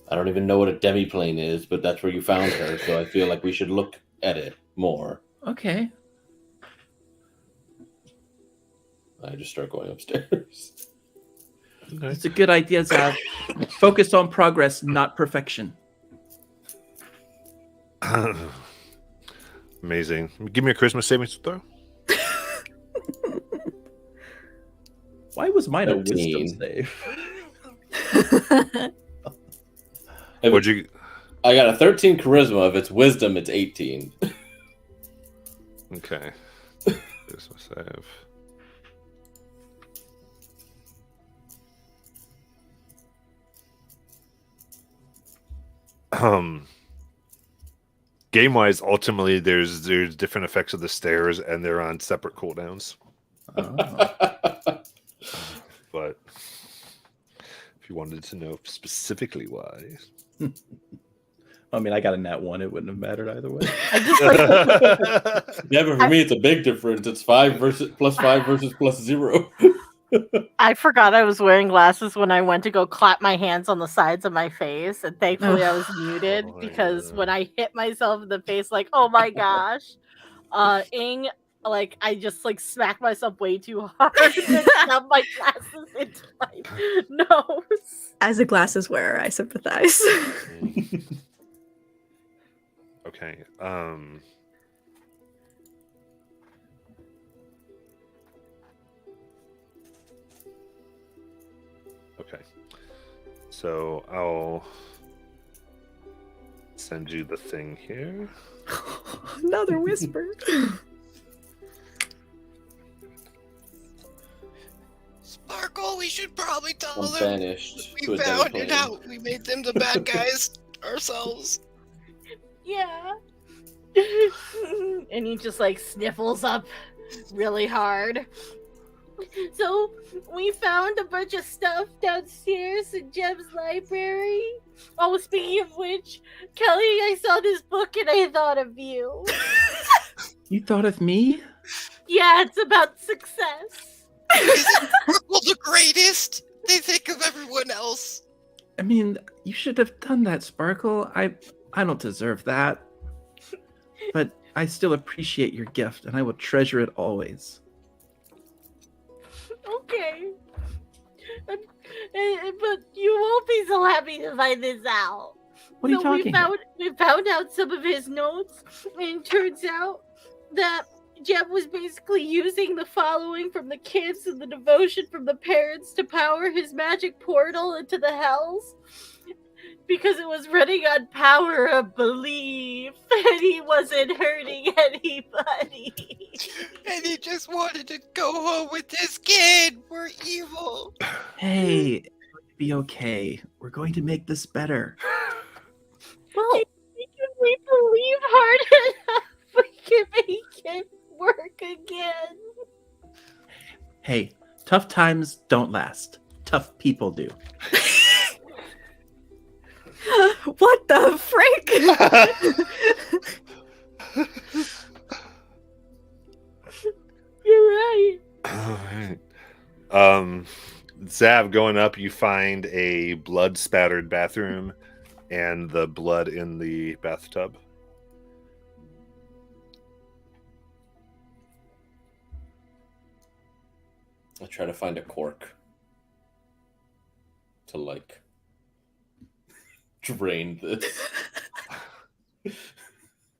I don't even know what a demi-plane is, but that's where you found her, so I feel like we should look at it more. Okay. I just start going upstairs. It's a good idea, Zav. Focus on progress, not perfection. Amazing. Give me a Christmas savings throw. Why was mine a 13. wisdom save? What'd you? I got a 13 charisma. If it's wisdom, it's 18. Okay. Christmas save. Game wise, ultimately, there's different effects of the stairs, and they're on separate cooldowns. Oh. But if you wanted to know specifically why, I mean, I got a nat 1. It wouldn't have mattered either way. I just like Yeah, but for me, it's a big difference. It's 5 versus plus 5 versus plus 0. I forgot I was wearing glasses when I went to go clap my hands on the sides of my face, and thankfully I was muted Oh, because yeah. when I hit myself in the face, like, oh my gosh, Ing, like I just like smacked myself way too hard and shoved my glasses into my nose. As a glasses wearer, I sympathize. okay. Okay. So I'll send you the thing here. Another whisper. Sparkle, we should probably tell I'm them banished to we a found demi-plane. it out. We made them the bad guys ourselves. Yeah. And he just like sniffles up really hard. So we found a bunch of stuff downstairs in Jem's library. Oh, speaking of which, Kelly, I saw this book and I thought of you. You thought of me? Yeah, it's about success. Isn't Sparkle the greatest? They think of everyone else. I mean, you should have done that, Sparkle. I don't deserve that. But I still appreciate your gift, and I will treasure it always. Okay. But you won't be so happy to find this out. What are you talking about? We found out some of his notes, and it turns out that Jeb was basically using the following from the kids and the devotion from the parents to power his magic portal into the hells. Because it was running on power of belief, and he wasn't hurting anybody. And he just wanted to go home with this kid. We're evil. Hey, be okay. We're going to make this better. Well, if we believe hard enough, we can make it work again. Hey, tough times don't last. Tough people do. What the frick? You're right. Alright. Zav, going up, you find a blood spattered bathroom and the blood in the bathtub. I try to find a cork to like drain this.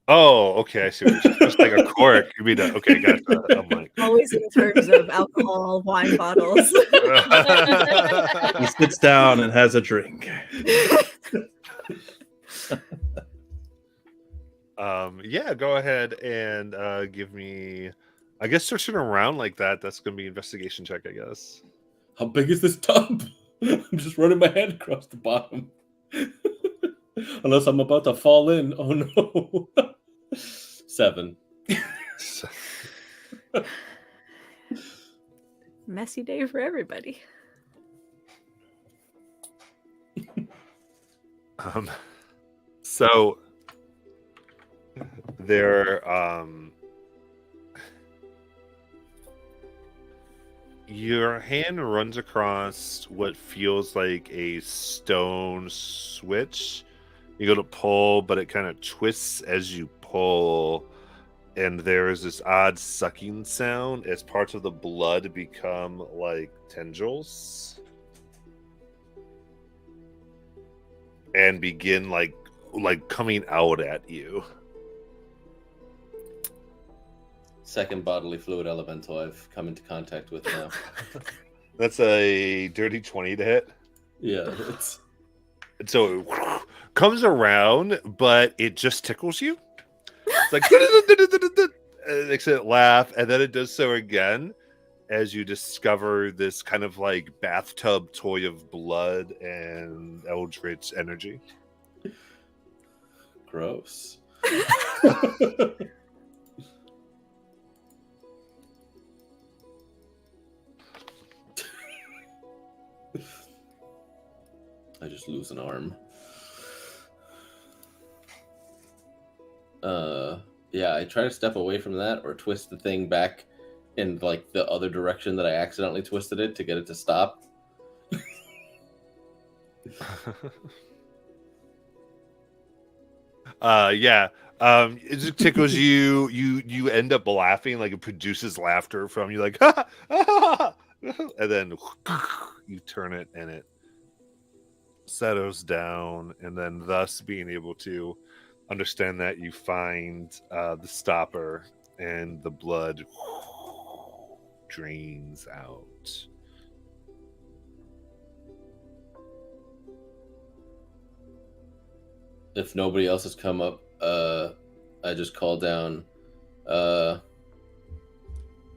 Oh, okay. I see. What you're just like a cork. You mean okay? Gotcha. I'm like. Always in terms of alcohol, wine bottles. He sits down and has a drink. Yeah. Go ahead and give me. I guess searching around like that. That's gonna be investigation check. I guess. How big is this tub? I'm just running my hand across the bottom. Unless I'm about to fall in. Oh no. 7. Messy day for everybody. So there your hand runs across what feels like a stone switch. You go to pull, but it kind of twists as you pull, and there's this odd sucking sound as parts of the blood become like tendrils and begin like coming out at you. Second bodily fluid elemental I've come into contact with now. That's a dirty 20 to hit. Yeah, it's So it comes around, but it just tickles you. It's like it makes it laugh, and then it does so again as you discover this kind of like bathtub toy of blood and eldritch energy. gross. I just lose an arm. Yeah, I try to step away from that or twist the thing back in like the other direction that I accidentally twisted it to get it to stop. Yeah. It just tickles you. You end up laughing, like it produces laughter from you, like and then you turn it and it settles down, and then thus being able to understand that you find the stopper and the blood drains out. If nobody else has come up, I just call down.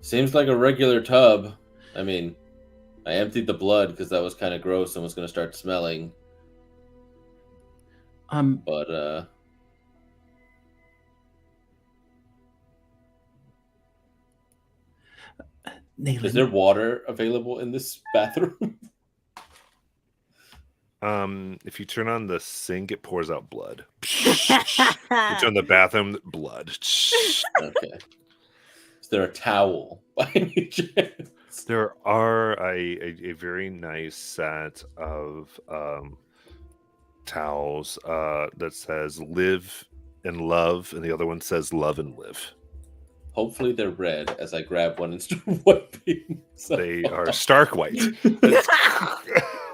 Seems like a regular tub. I mean, I emptied the blood because that was kind of gross and was going to start smelling. But Nayland, is there water available in this bathroom? If you turn on the sink, it pours out blood. You turn the bathroom, blood. Okay. Is there a towel by any chance? There are a very nice set of towels that says "Live and Love," and the other one says "Love and Live." Hopefully they're red as I grab one and start wiping. They are stark white.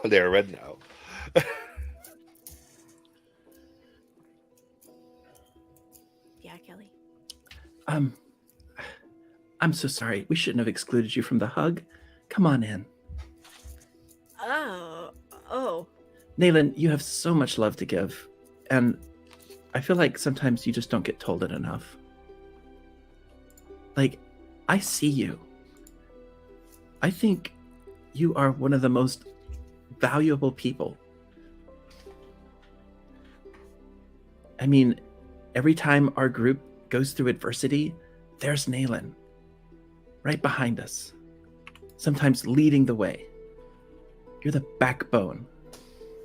They are red now. Yeah, Kelly. I'm so sorry. We shouldn't have excluded you from the hug. Come on in. Oh. Nayland, you have so much love to give, and I feel like sometimes you just don't get told it enough. Like, I see you. I think you are one of the most valuable people. I mean, every time our group goes through adversity, there's Nayland right behind us, sometimes leading the way. You're the backbone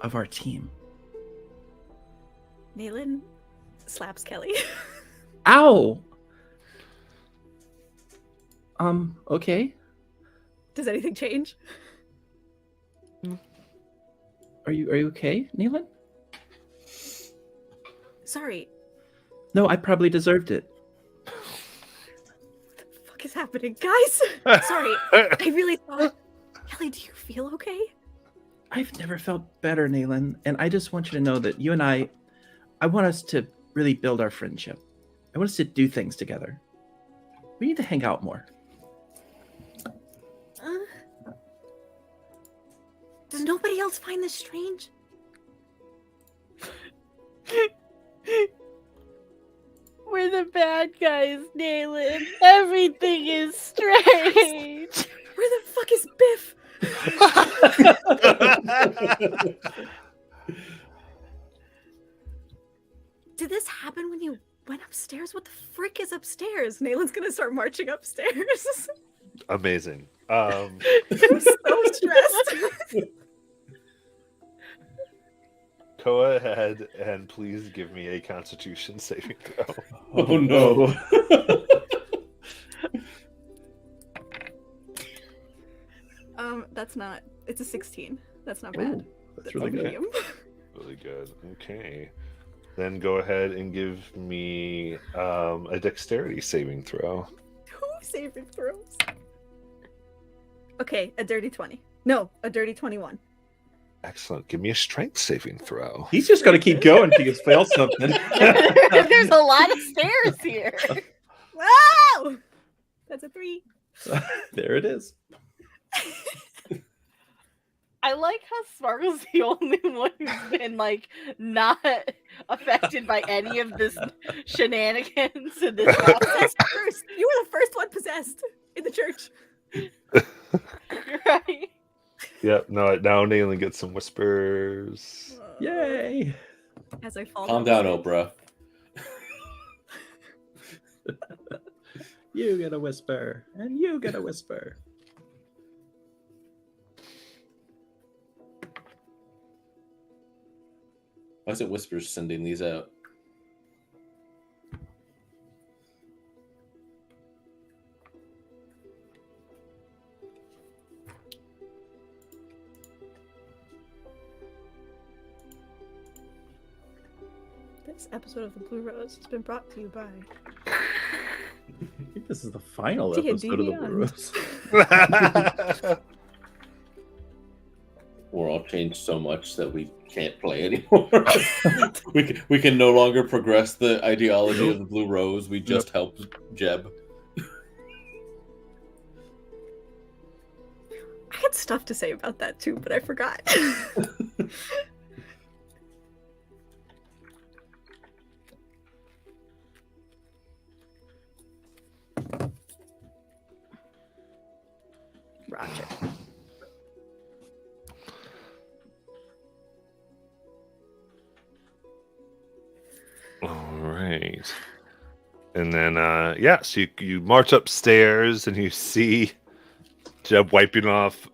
of our team. Nayland slaps Kelly. Ow! Okay. Does anything change? Are you okay, Nayland? Sorry. No, I probably deserved it. What the fuck is happening, guys? Sorry. I really thought. Kelly, do you feel okay? I've never felt better, Nayland, and I just want you to know that you and I want us to really build our friendship. I want us to do things together. We need to hang out more. Does nobody else find this strange? We're the bad guys, Nayland. Everything is strange. Where the fuck is Biff? Did this happen when you went upstairs? What the frick is upstairs? Nayland's gonna start marching upstairs. Amazing. I'm so stressed. Go ahead and please give me a Constitution saving throw. Oh no. That's not. It's a 16. That's not bad. Ooh, that's really good. Medium. Really good. Okay. Then go ahead and give me a Dexterity saving throw. Who saving throws? Okay, a dirty 20. No, a dirty 21. Excellent. Give me a Strength saving throw. He's just got to keep going until he fails something. There's a lot of stairs here. Wow! That's a 3. There it is. I like how Sparkle's the only one who's been like not affected by any of this shenanigans in this house. Possessed first. You were the first one possessed in the church. Right? Yep. No. Now Nayland gets some whispers. Yay! As I fall Calm down down, the stairs. Oprah. You get a whisper, and you get a whisper. Why is it Whispers sending these out? This episode of The Blue Rose has been brought to you by I think this is the final D&D episode of the Beyond. Blue Rose. We're all changed so much that we can't play anymore. we can no longer progress the ideology of the Blue Rose. We just help Jeb. I had stuff to say about that too, but I forgot. Roger. All right. And then, so you march upstairs and you see Zab wiping off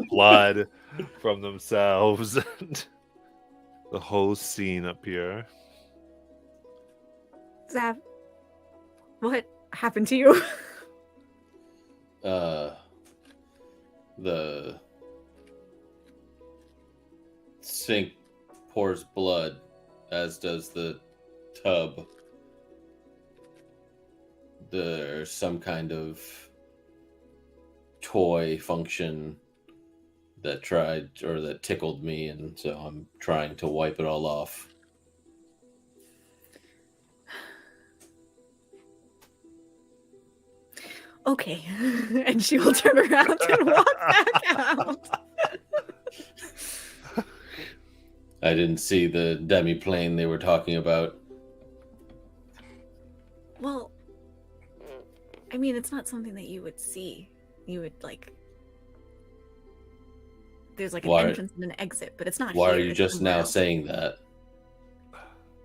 blood from themselves. And the whole scene up here. Zav, what happened to you? The sink pours blood, as does the tub. There's some kind of toy function that tickled me, and so I'm trying to wipe it all off. Okay. And she will turn around and walk back out. I didn't see the demi-plane they were talking about. Well, I mean, it's not something that you would see. You would, there's an Why- entrance and an exit, but it's not Why are here, you it's just somewhere now else. saying that?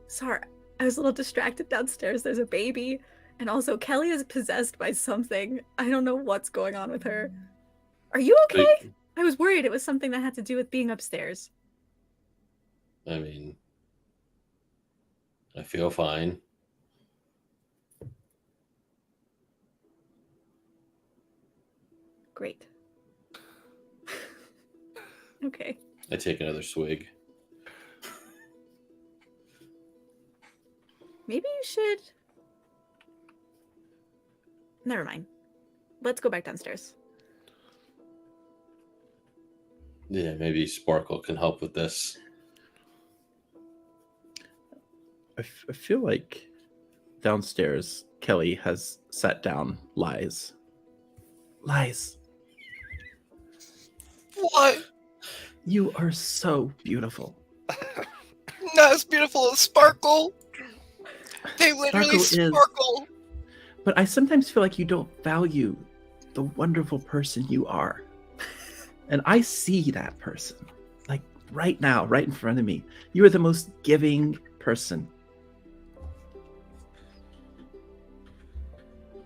Sorry, I was a little distracted downstairs. There's a baby, and also Kelly is possessed by something. I don't know what's going on with her. Are you okay? I was worried it was something that had to do with being upstairs. I mean, I feel fine. Great. Okay. I take another swig. Maybe you should. Never mind. Let's go back downstairs. Yeah, maybe Sparkle can help with this. I feel like downstairs Kelly has sat down. Lies. What? You are so beautiful. Not as beautiful as Sparkle. They literally Sparkle is- sparkle. But I sometimes feel like you don't value the wonderful person you are. And I see that person. Like right now, right in front of me. You are the most giving person.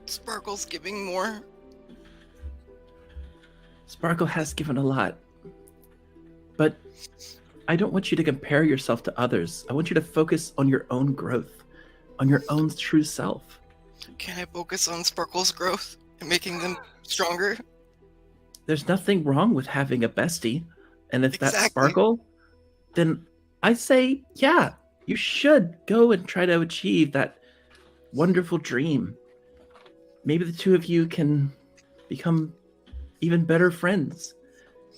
Sparkle's giving more. Sparkle has given a lot. But I don't want you to compare yourself to others. I want you to focus on your own growth, on your own true self. Can I focus on Sparkle's growth and making them stronger? There's nothing wrong with having a bestie. And if that's Exactly. Sparkle, then I say, yeah, you should go and try to achieve that wonderful dream. Maybe the two of you can become even better friends.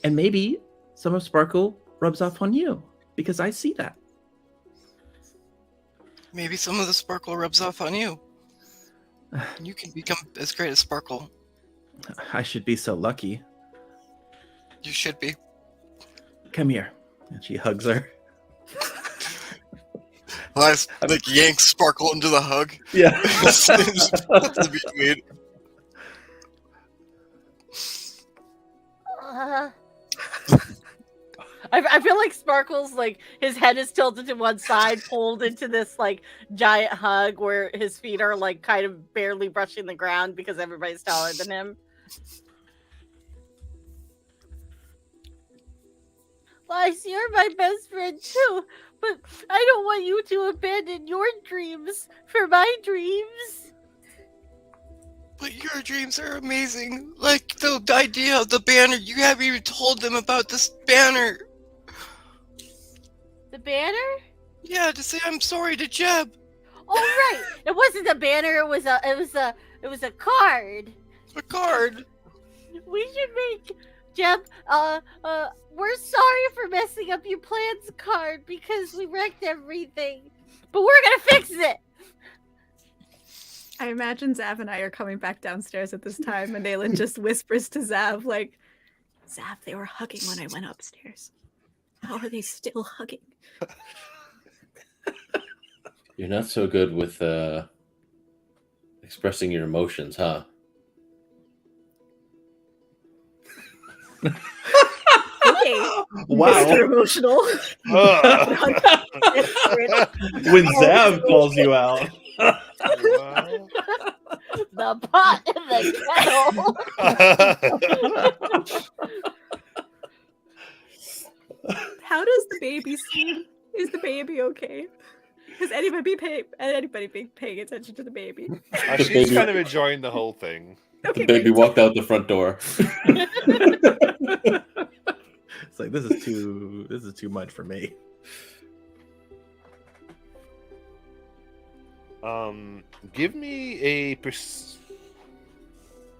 And maybe some of Sparkle rubs off on you, because I see that. Maybe some of the Sparkle rubs off on you. You can become as great as Sparkle. I should be so lucky. You should be. Come here. And she hugs her. Lies like yanks Sparkle into the hug. Yeah. To be made. I feel like Sparkle's like his head is tilted to one side, pulled into this like giant hug where his feet are like kind of barely brushing the ground because everybody's taller than him. Lice, you're my best friend too, but I don't want you to abandon your dreams for my dreams. But your dreams are amazing. Like the idea of the banner. You haven't even told them about this banner. The banner? Yeah, to say I'm sorry to Jeb. Oh right, it wasn't a banner. It was a card. A card. We should make Jeb. We're sorry for messing up your plans card because we wrecked everything, but we're gonna fix it. I imagine Zav and I are coming back downstairs at this time, and Nayland just whispers to Zav, like, Zav, they were hugging when I went upstairs. How are they still hugging? You're not so good with expressing your emotions, huh? Okay, Mr. Wow. Emotional. When Zav calls you out. The pot and the kettle. How does the baby seem? Is the baby okay? Has anybody been paying attention to the baby? She's baby- kind of enjoying the whole thing. Okay, The baby great. walked out the front door. It's like this is too much for me. Give me a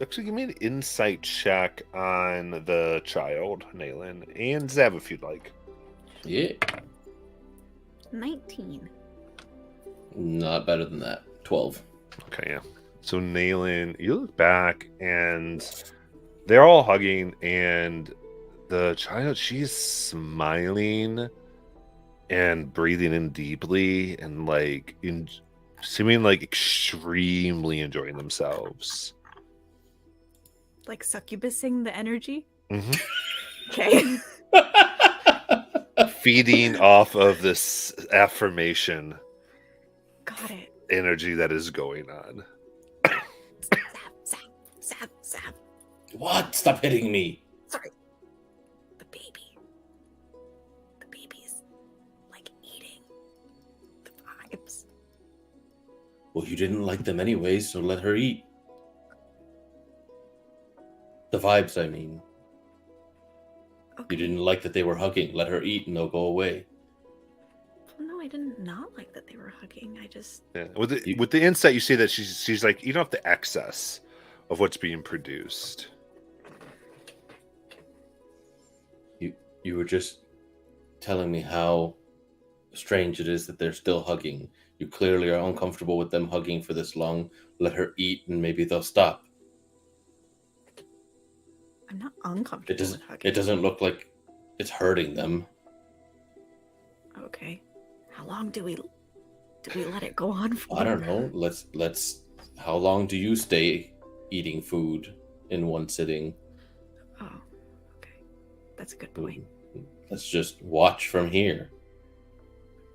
actually give me an insight check on the child, Nayland, and Zev if you'd like. Yeah. 19. Not better than that. 12. Okay, yeah. So Nayland, you look back and they're all hugging, and the child, she's smiling and breathing in deeply and like seeming like extremely enjoying themselves. Like succubusing the energy? Mhm. Okay. Feeding off of this affirmation Got it. energy that is going on. Zap. What? Stop hitting me. Sorry. The baby. The baby's like eating the vibes. Well, you didn't like them anyways, so let her eat. The vibes, I mean. Okay. You didn't like that they were hugging. Let her eat and they'll go away. No, I didn't not like that they were hugging. I just Yeah. With the insight, you see that she's like eating off the excess of what's being produced. You were just telling me how strange it is that they're still hugging. You clearly are uncomfortable with them hugging for this long. Let her eat and maybe they'll stop. I'm not uncomfortable It doesn't with hugging. it doesn't look like it's hurting them. Okay. How long do we let it go on for? I don't know. Let's how long do you stay eating food in one sitting? Oh, okay. That's a good point. Let's just watch from here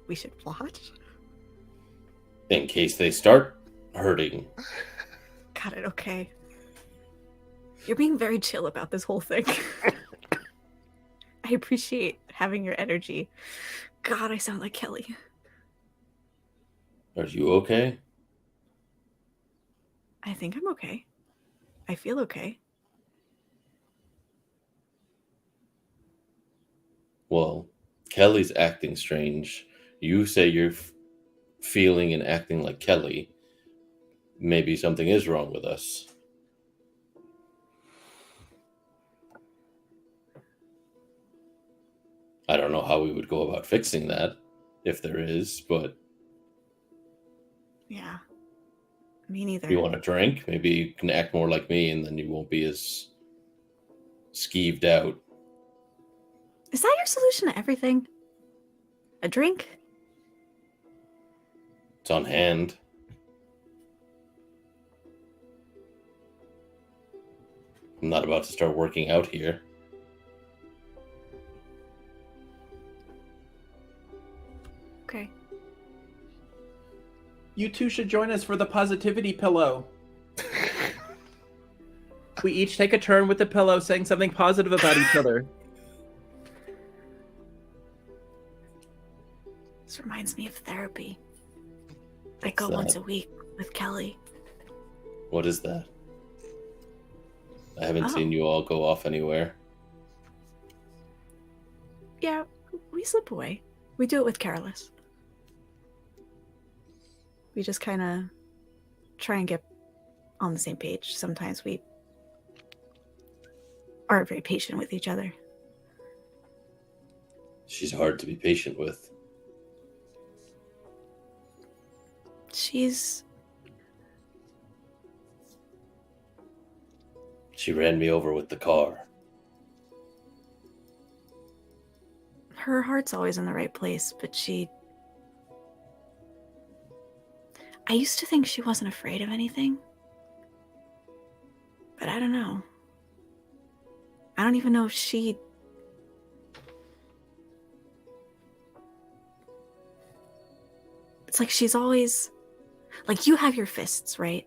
We should watch. in case they start hurting. Got it. Okay. You're being very chill about this whole thing. I appreciate having your energy. God, I sound like Kelly. Are you okay? I think I'm okay. I feel okay. Well, Kelly's acting strange. You say you're feeling and acting like Kelly. Maybe something is wrong with us. I don't know how we would go about fixing that, if there is, but Yeah. Me neither. if you want a drink, maybe you can act more like me and then you won't be as skeeved out. Is that your solution to everything? A drink? It's on hand. I'm not about to start working out here. Okay. You two should join us for the positivity pillow. We each take a turn with the pillow saying something positive about each other. This reminds me of therapy. I go What's once that? a week with Kelly. What is that? I haven't Oh. seen you all go off anywhere. Yeah, we slip away. We do it with Careless. We just kind of try and get on the same page. Sometimes we aren't very patient with each other. She's hard to be patient with. She's She ran me over with the car. her heart's always in the right place, but I used to think she wasn't afraid of anything. But I don't know. I don't even know if she It's like she's always like, you have your fists, right?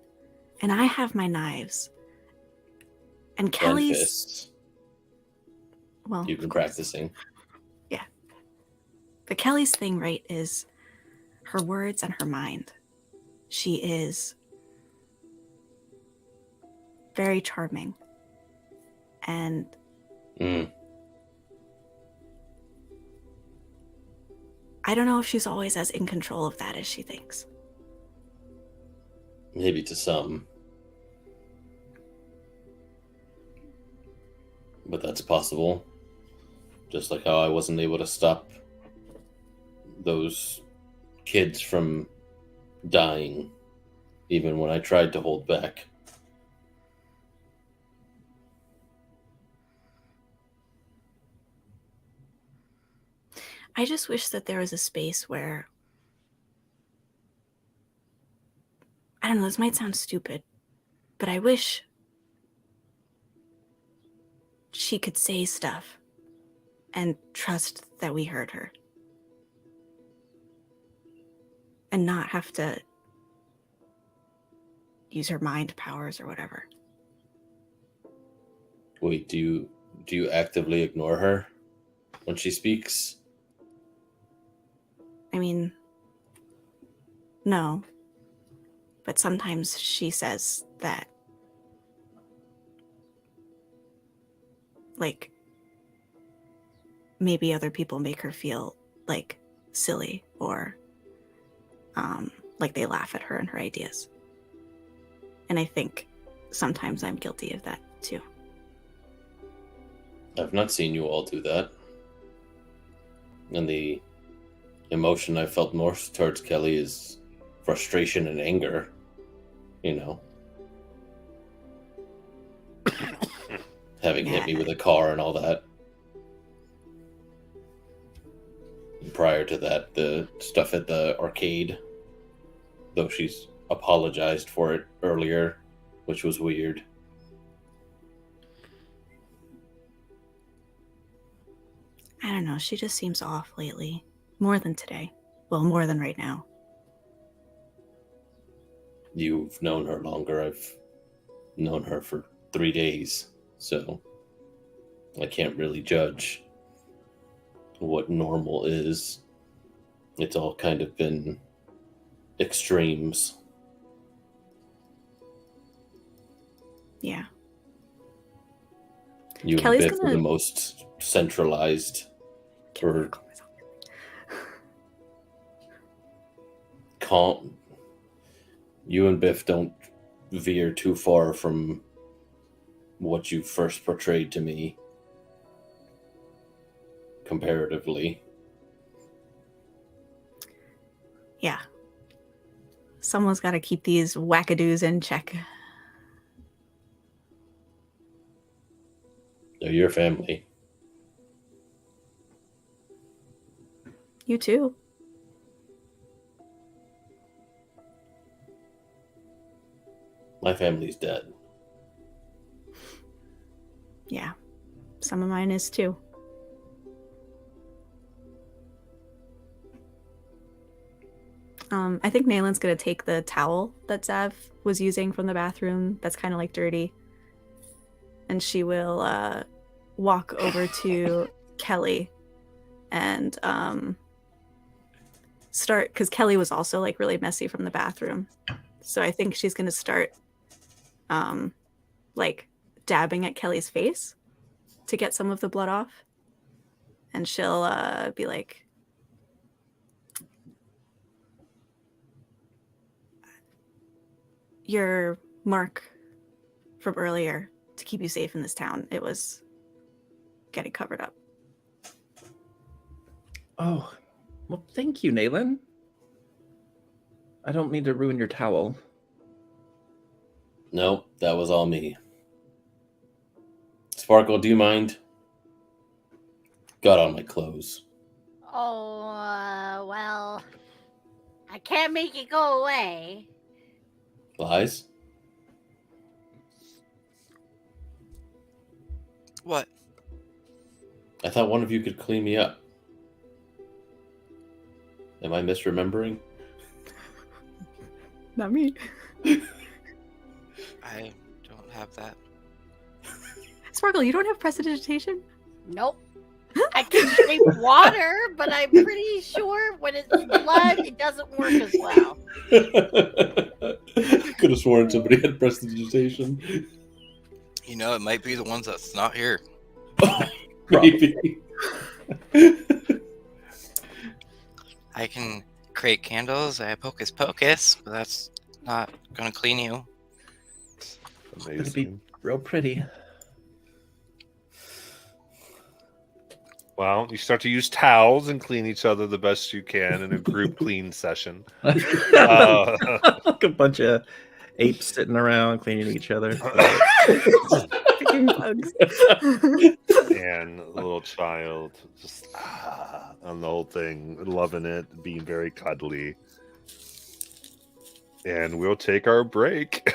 And I have my knives. And Kelly's fists. well, You've been of course. practicing. But Kelly's thing, right, is her words and her mind. She is very charming. And Mm. I don't know if she's always as in control of that as she thinks. Maybe to some. But that's possible. Just like how I wasn't able to stop those kids from dying, even when I tried to hold back. I just wish that there was a space where, I don't know, this might sound stupid, but I wish she could say stuff and trust that we heard her. And not have to use her mind powers or whatever. Wait, do you actively ignore her when she speaks? I mean, no. But sometimes she says that, like, maybe other people make her feel, like, silly or, like they laugh at her and her ideas. And I think sometimes I'm guilty of that, too. I've not seen you all do that. And the emotion I felt more towards Kelly is frustration and anger, having hit me with a car and all that. And prior to that, the stuff at the arcade, though she's apologized for it earlier, which was weird. I don't know. She just seems off lately. More than today. Well, more than right now. You've known her longer. I've known her for 3 days, so I can't really judge what normal is. It's all kind of been extremes. Yeah. You Kelly's and Biff were gonna- the most centralized or calm. You and Biff don't veer too far from what you first portrayed to me, comparatively. Yeah. Someone's got to keep these wackadoos in check. They're your family. You too. My family's dead. Yeah. Some of mine is too. I think Nalen's gonna take the towel that Zav was using from the bathroom that's kind of like dirty. And she will walk over to Kelly and start, because Kelly was also like really messy from the bathroom. So I think she's gonna start like dabbing at Kelly's face to get some of the blood off. And she'll be like, your mark from earlier to keep you safe in this town, it was getting covered up. Oh, well, thank you, Nayland. I don't mean to ruin your towel. Nope, that was all me. Sparkle, do you mind? Got on my clothes. Oh, well, I can't make it go away. Lies? What? I thought one of you could clean me up. Am I misremembering? Not me. I don't have that. Sparkle, you don't have prestidigitation? Nope. I can shape water, but I'm pretty sure when it's blood, it doesn't work as well. Could have sworn somebody had prestidigitation. You know, it might be the ones that's not here. Maybe. I can create candles. I have hocus pocus, but that's not gonna clean you. It'd be Amazing. real pretty. Well, you start to use towels and clean each other the best you can in a group clean session. Like a bunch of apes sitting around cleaning each other. Picking bugs. And the little child just on the whole thing, loving it, being very cuddly. And we'll take our break.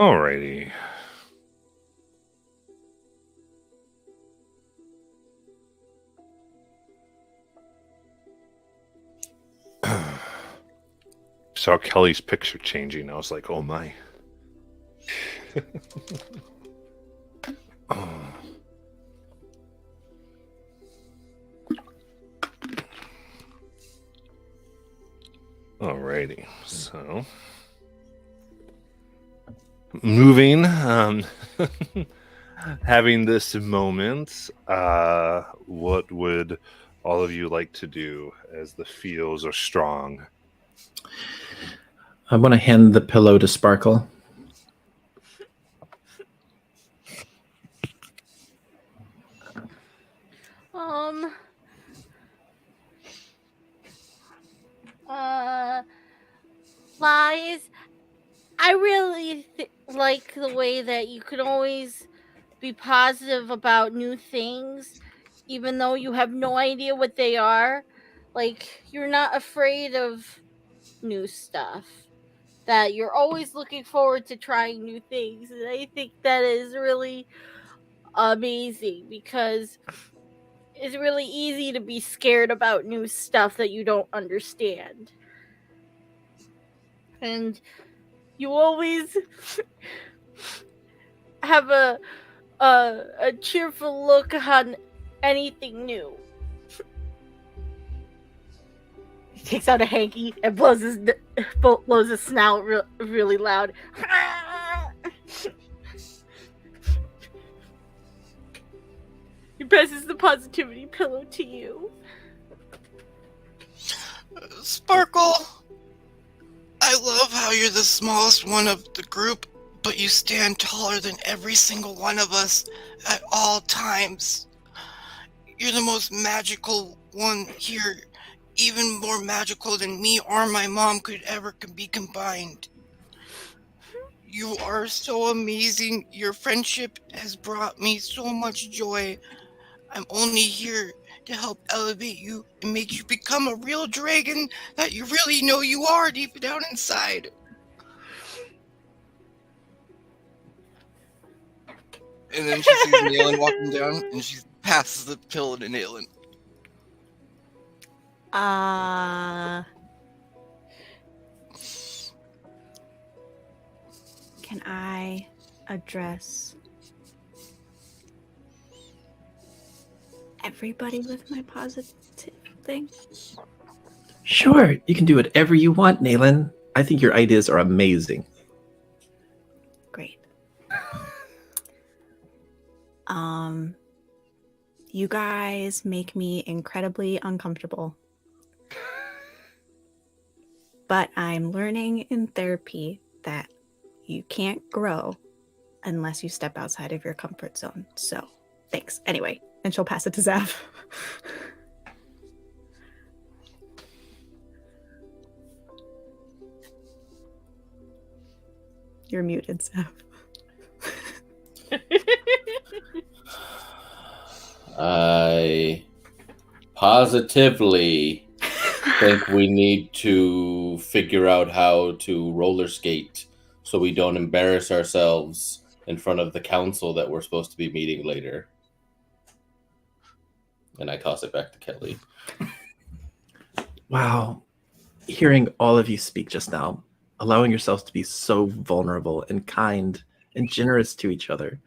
Alrighty. Saw Kelly's picture changing. I was like, oh my. Oh. Alrighty, so moving, having this moment, what would all of you like to do as the feels are strong? I want to hand the pillow to Sparkle. Lies. I really like the way that you can always be positive about new things, even though you have no idea what they are. Like, you're not afraid of new stuff. That you're always looking forward to trying new things. And I think that is really amazing because it's really easy to be scared about new stuff that you don't understand. And you always have a cheerful look on anything new. He takes out a hanky and blows his snout really loud. He passes the positivity pillow to you. Sparkle, I love how you're the smallest one of the group, but you stand taller than every single one of us at all times. You're the most magical one here, even more magical than me or my mom could ever be combined. You are so amazing. Your friendship has brought me so much joy. I'm only here to help elevate you and make you become a real dragon that you really know you are deep down inside. And then she sees Nayland walking down, and she passes the pillow to Nayland. Can I address everybody with my positive thing? Sure, you can do whatever you want, Nayland. I think your ideas are amazing. Great. You guys make me incredibly uncomfortable. But I'm learning in therapy that you can't grow unless you step outside of your comfort zone. So, thanks. Anyway, and she'll pass it to Zav. You're muted, Zav. I positively think we need to figure out how to roller skate so we don't embarrass ourselves in front of the council that we're supposed to be meeting later. And I toss it back to Kelly. Wow. Hearing all of you speak just now, allowing yourselves to be so vulnerable and kind and generous to each other.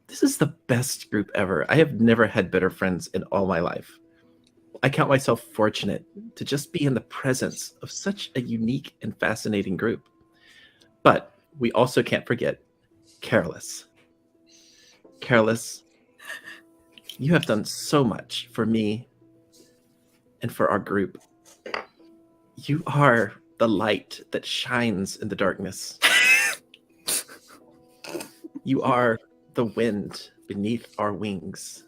This is the best group ever. I have never had better friends in all my life. I count myself fortunate to just be in the presence of such a unique and fascinating group. But we also can't forget Careless. Careless, you have done so much for me and for our group. You are the light that shines in the darkness. You are the wind beneath our wings.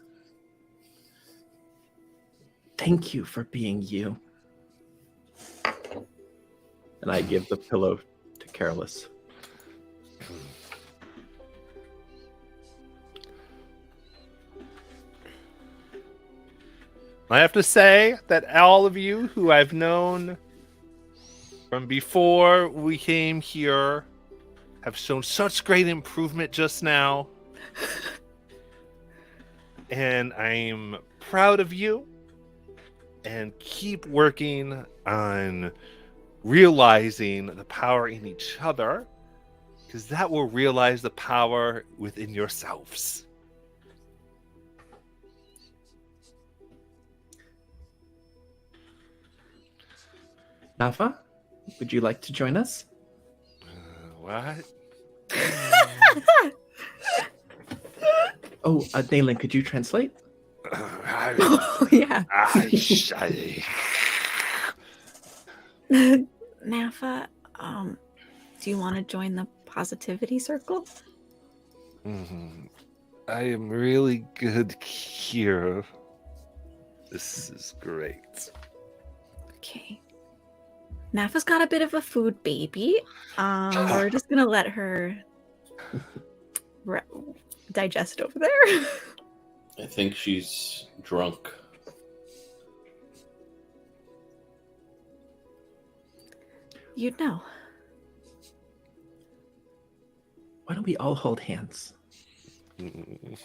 Thank you for being you. And I give the pillow to Careless. I have to say that all of you who I've known from before we came here have shown such great improvement just now. And I'm proud of you. And keep working on realizing the power in each other, because that will realize the power within yourselves. Nafa, would you like to join us? What? Oh, Nayland, could you translate? Oh, yeah. Nafa, do you want to join the positivity circle? I am really good here. This is great. Okay. Nafa's got a bit of a food baby. We're just gonna let her digest over there. I think she's drunk. You'd know. Why don't we all hold hands? Mm.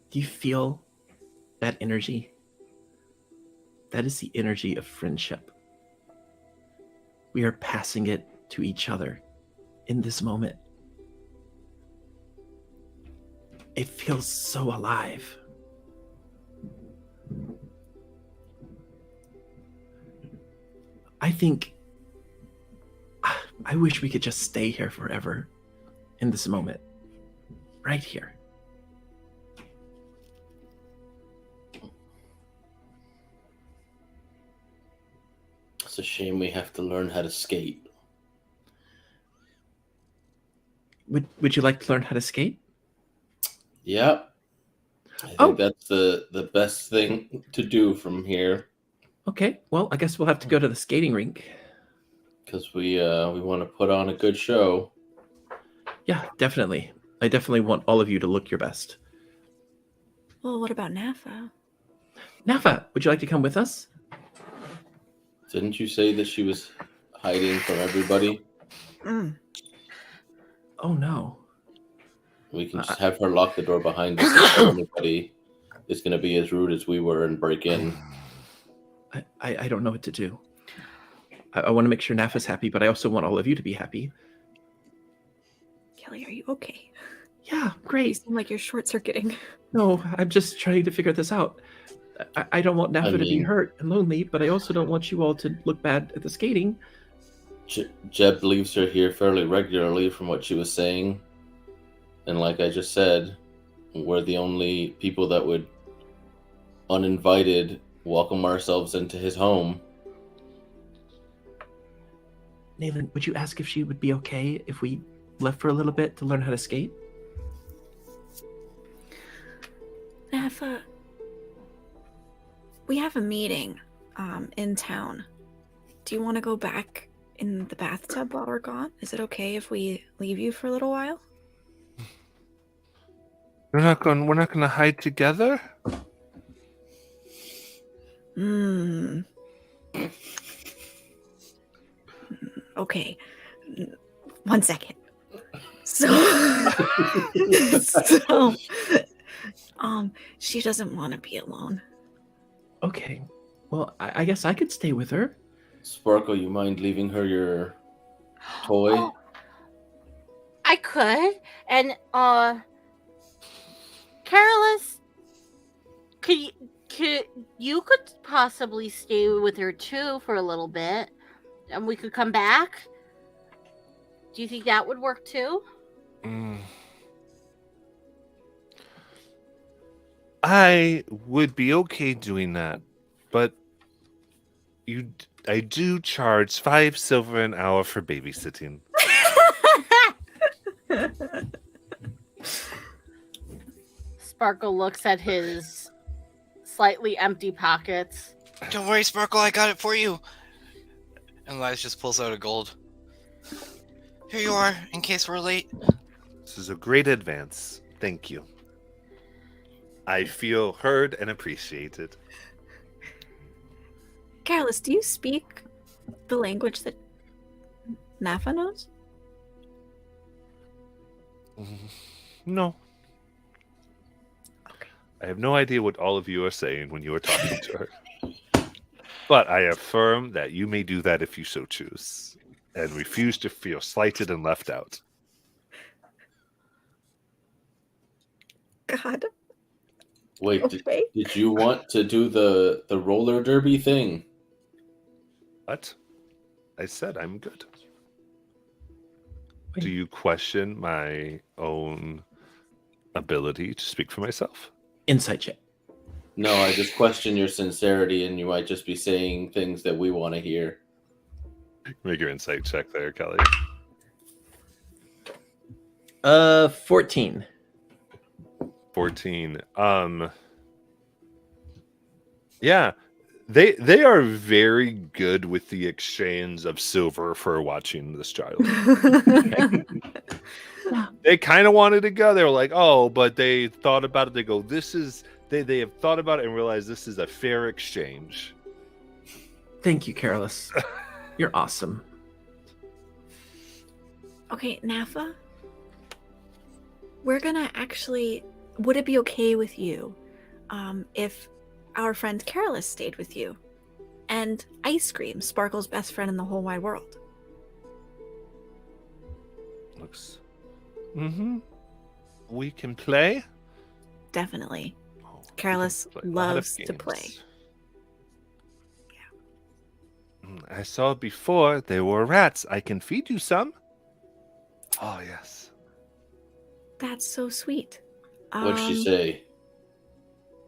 Do you feel that energy? That is the energy of friendship. We are passing it to each other in this moment. It feels so alive. I wish we could just stay here forever in this moment. Right here. It's a shame we have to learn how to skate. Would you like to learn how to skate? Yep. I think that's the best thing to do from here. Okay, well, I guess we'll have to go to the skating rink. Because we want to put on a good show. Yeah, definitely. I definitely want all of you to look your best. Well, what about Nafa? Nafa, would you like to come with us? Didn't you say that she was hiding from everybody? Mm. Oh, no. We can just have her lock the door behind us if anybody is going to be as rude as we were and break in. I don't know what to do. I want to make sure Nafa's happy, but I also want all of you to be happy. Kelly, are you okay? Yeah, You great. seem like you're short-circuiting. No, I'm just trying to figure this out. I don't want Nafa to be hurt and lonely, but I also don't want you all to look bad at the skating. Jeb leaves her here fairly regularly from what she was saying. And like I just said, we're the only people that would uninvited welcome ourselves into his home. Nathan, would you ask if she would be okay if we left for a little bit to learn how to skate? Nafa, we have a meeting in town. Do you want to go back in the bathtub while we're gone? Is it okay if we leave you for a little while? We're not gonna hide together? Okay. 1 second. So, she doesn't want to be alone. Okay. Well, I guess I could stay with her. Sparkle, you mind leaving her your toy? Oh, I could. And Carolus, could you could possibly stay with her too for a little bit, and we could come back. Do you think that would work too? I would be okay doing that, but I do charge 5 silver an hour for babysitting. Sparkle looks at his slightly empty pockets. Don't worry, Sparkle, I got it for you. And Liz just pulls out a gold. Here you are, in case we're late. This is a great advance. Thank you. I feel heard and appreciated. Carolus, do you speak the language that Nafa knows? No. Okay. I have no idea what all of you are saying when you are talking to her. But I affirm that you may do that if you so choose, and refuse to feel slighted and left out. God. Wait, Okay. did you want to do the roller derby thing? What? I said I'm good. Wait. Do you question my own ability to speak for myself? Insight check. No, I just question your sincerity, and you might just be saying things that we want to hear. Make your insight check there, Kelly. 14. 14. Yeah, they are very good with the exchange of silver for watching this child. They kind of wanted to go. They were like, oh, but they thought about it. They go, this is they have thought about it and realized this is a fair exchange. Thank you, Careless. You're awesome. Okay, Nafa. We're gonna actually. Would it be okay with you if our friend Careless stayed with you? And Ice Cream, Sparkle's best friend in the whole wide world. Looks. We can play. Definitely. Oh, we can Careless play a lot of loves to games. play. I saw before there were rats. I can feed you some. Oh yes. That's so sweet. What'd she say?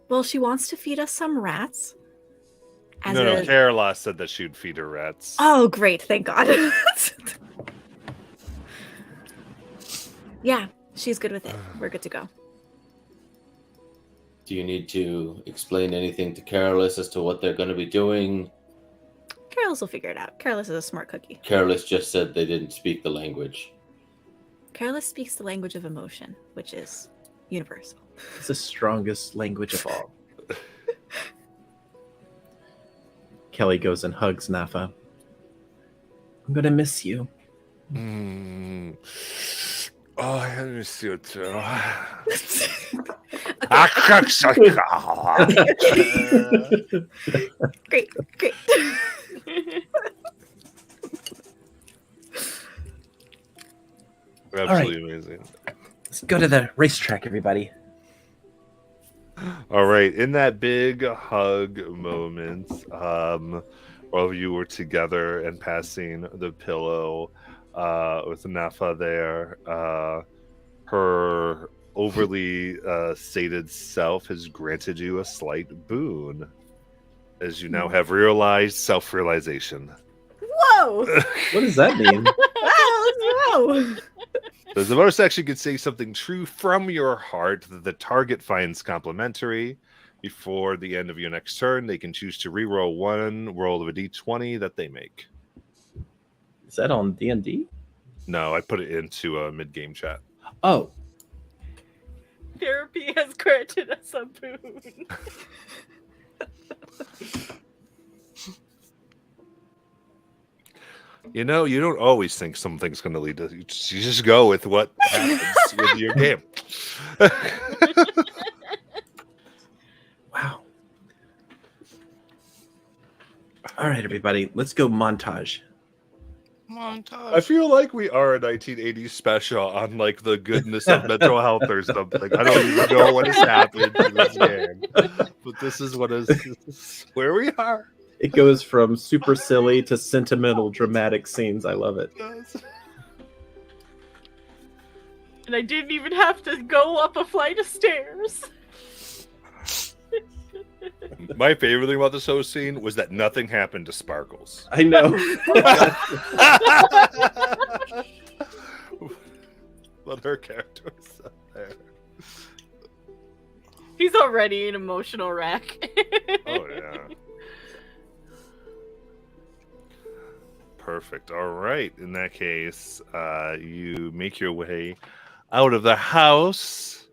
Well, she wants to feed us some rats. As No, a- Carola said that she'd feed her rats. Oh, great. Thank God. Yeah, she's good with it. We're good to go. Do you need to explain anything to Careless as to what they're going to be doing? Careless will figure it out. Careless is a smart cookie. Careless just said they didn't speak the language. Careless speaks the language of emotion, which is universal. It's the strongest language of all. Kelly goes and hugs Nafa. I'm gonna miss you. Mm. Oh, I miss you too. Great, great. Absolutely amazing. Let's go to the racetrack, everybody. All right, in that big hug moment, all of you were together and passing the pillow with Nafa there. Her overly sated self has granted you a slight boon, as you now have realized self-realization. Whoa! What does that mean? Whoa! The bonus action can say something true from your heart that the target finds complimentary. Before the end of your next turn, they can choose to reroll one roll of a d20 that they make. Is that on D&D? No, I put it into a mid-game chat. Oh, Therapy has granted us a boon. You know, you don't always think something's going to lead to. You just go with what happens with your game. wow. All right, everybody. Let's go montage. Montage. I feel like we are a 1980s special on like the goodness of mental health or something. I don't even know what has happened to this game, but this is where we are. It goes from super silly to sentimental, dramatic scenes. I love it. And I didn't even have to go up a flight of stairs. My favorite thing about this whole scene was that nothing happened to Sparkles. I know. But her character was up there. He's already an emotional wreck. Oh yeah. Perfect. All right. In that case, you make your way out of the house.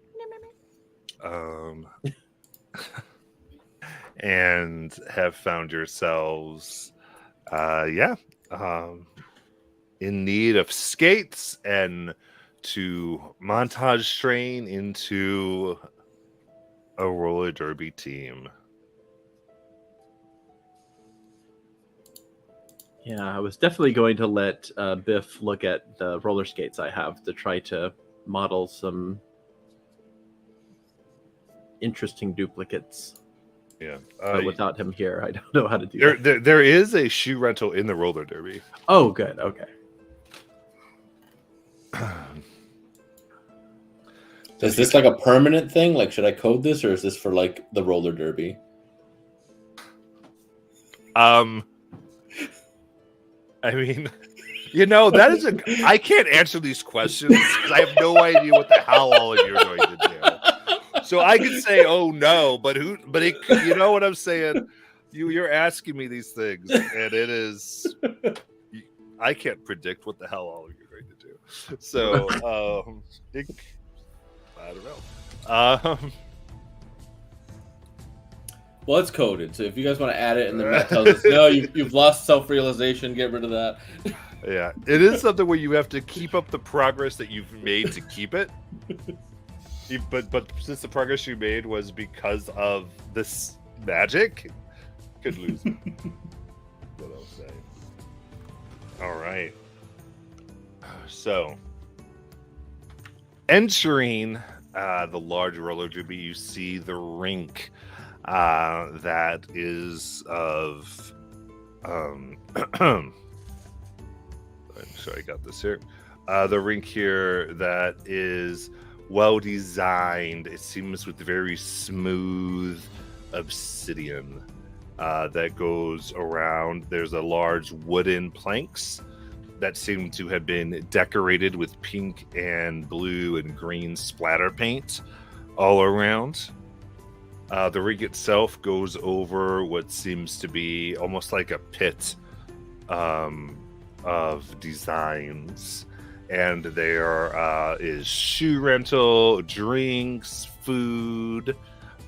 And have found yourselves in need of skates and to montage train into a roller derby team. Yeah, I was definitely going to let Biff look at the roller skates I have to try to model some interesting duplicates. Yeah. But without him here, I don't know how to do that. There is a shoe rental in the roller derby. Oh, good. Okay. Is this like a permanent thing? Like, should I code this, or is this for like the roller derby? I mean, that is I can't answer these questions because I have no idea what the hell all of you are going to do. So I could say, "Oh no," but you know what I'm saying? You're asking me these things, and it is I can't predict what the hell all of you are going to do. So I don't know. Well, it's coded, so if you guys want to add it, and then Matt tells us, no, you've lost self-realization, get rid of that. Yeah, it is something where you have to keep up the progress that you've made to keep it. But since the progress you made was because of this magic, could lose it. What I'll say. All right. So, entering the large roller derby, you see the rink. That is of I'm sorry, I got this here. The rink here that is well designed. It seems with very smooth obsidian that goes around. There's a large wooden planks that seem to have been decorated with pink and blue and green splatter paint all around. The rig itself goes over what seems to be almost like a pit of designs. And there is shoe rental, drinks, food.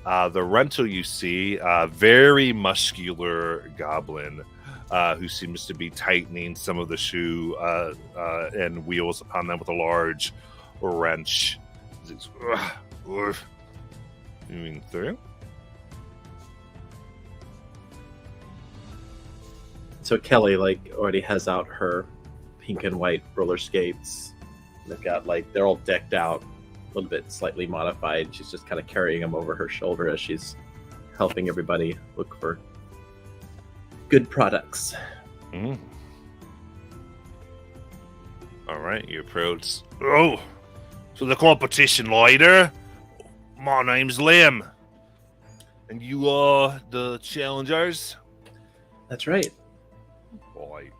The rental you see, very muscular goblin who seems to be tightening some of the shoe and wheels upon them with a large wrench. Moving through. So Kelly already has out her pink and white roller skates. They've got they're all decked out, a little bit slightly modified. She's just kind of carrying them over her shoulder as she's helping everybody look for good products. Mm. All right, you approach. Oh, so the competition leader. My name's Lim, and you are the challengers. That's right. Right.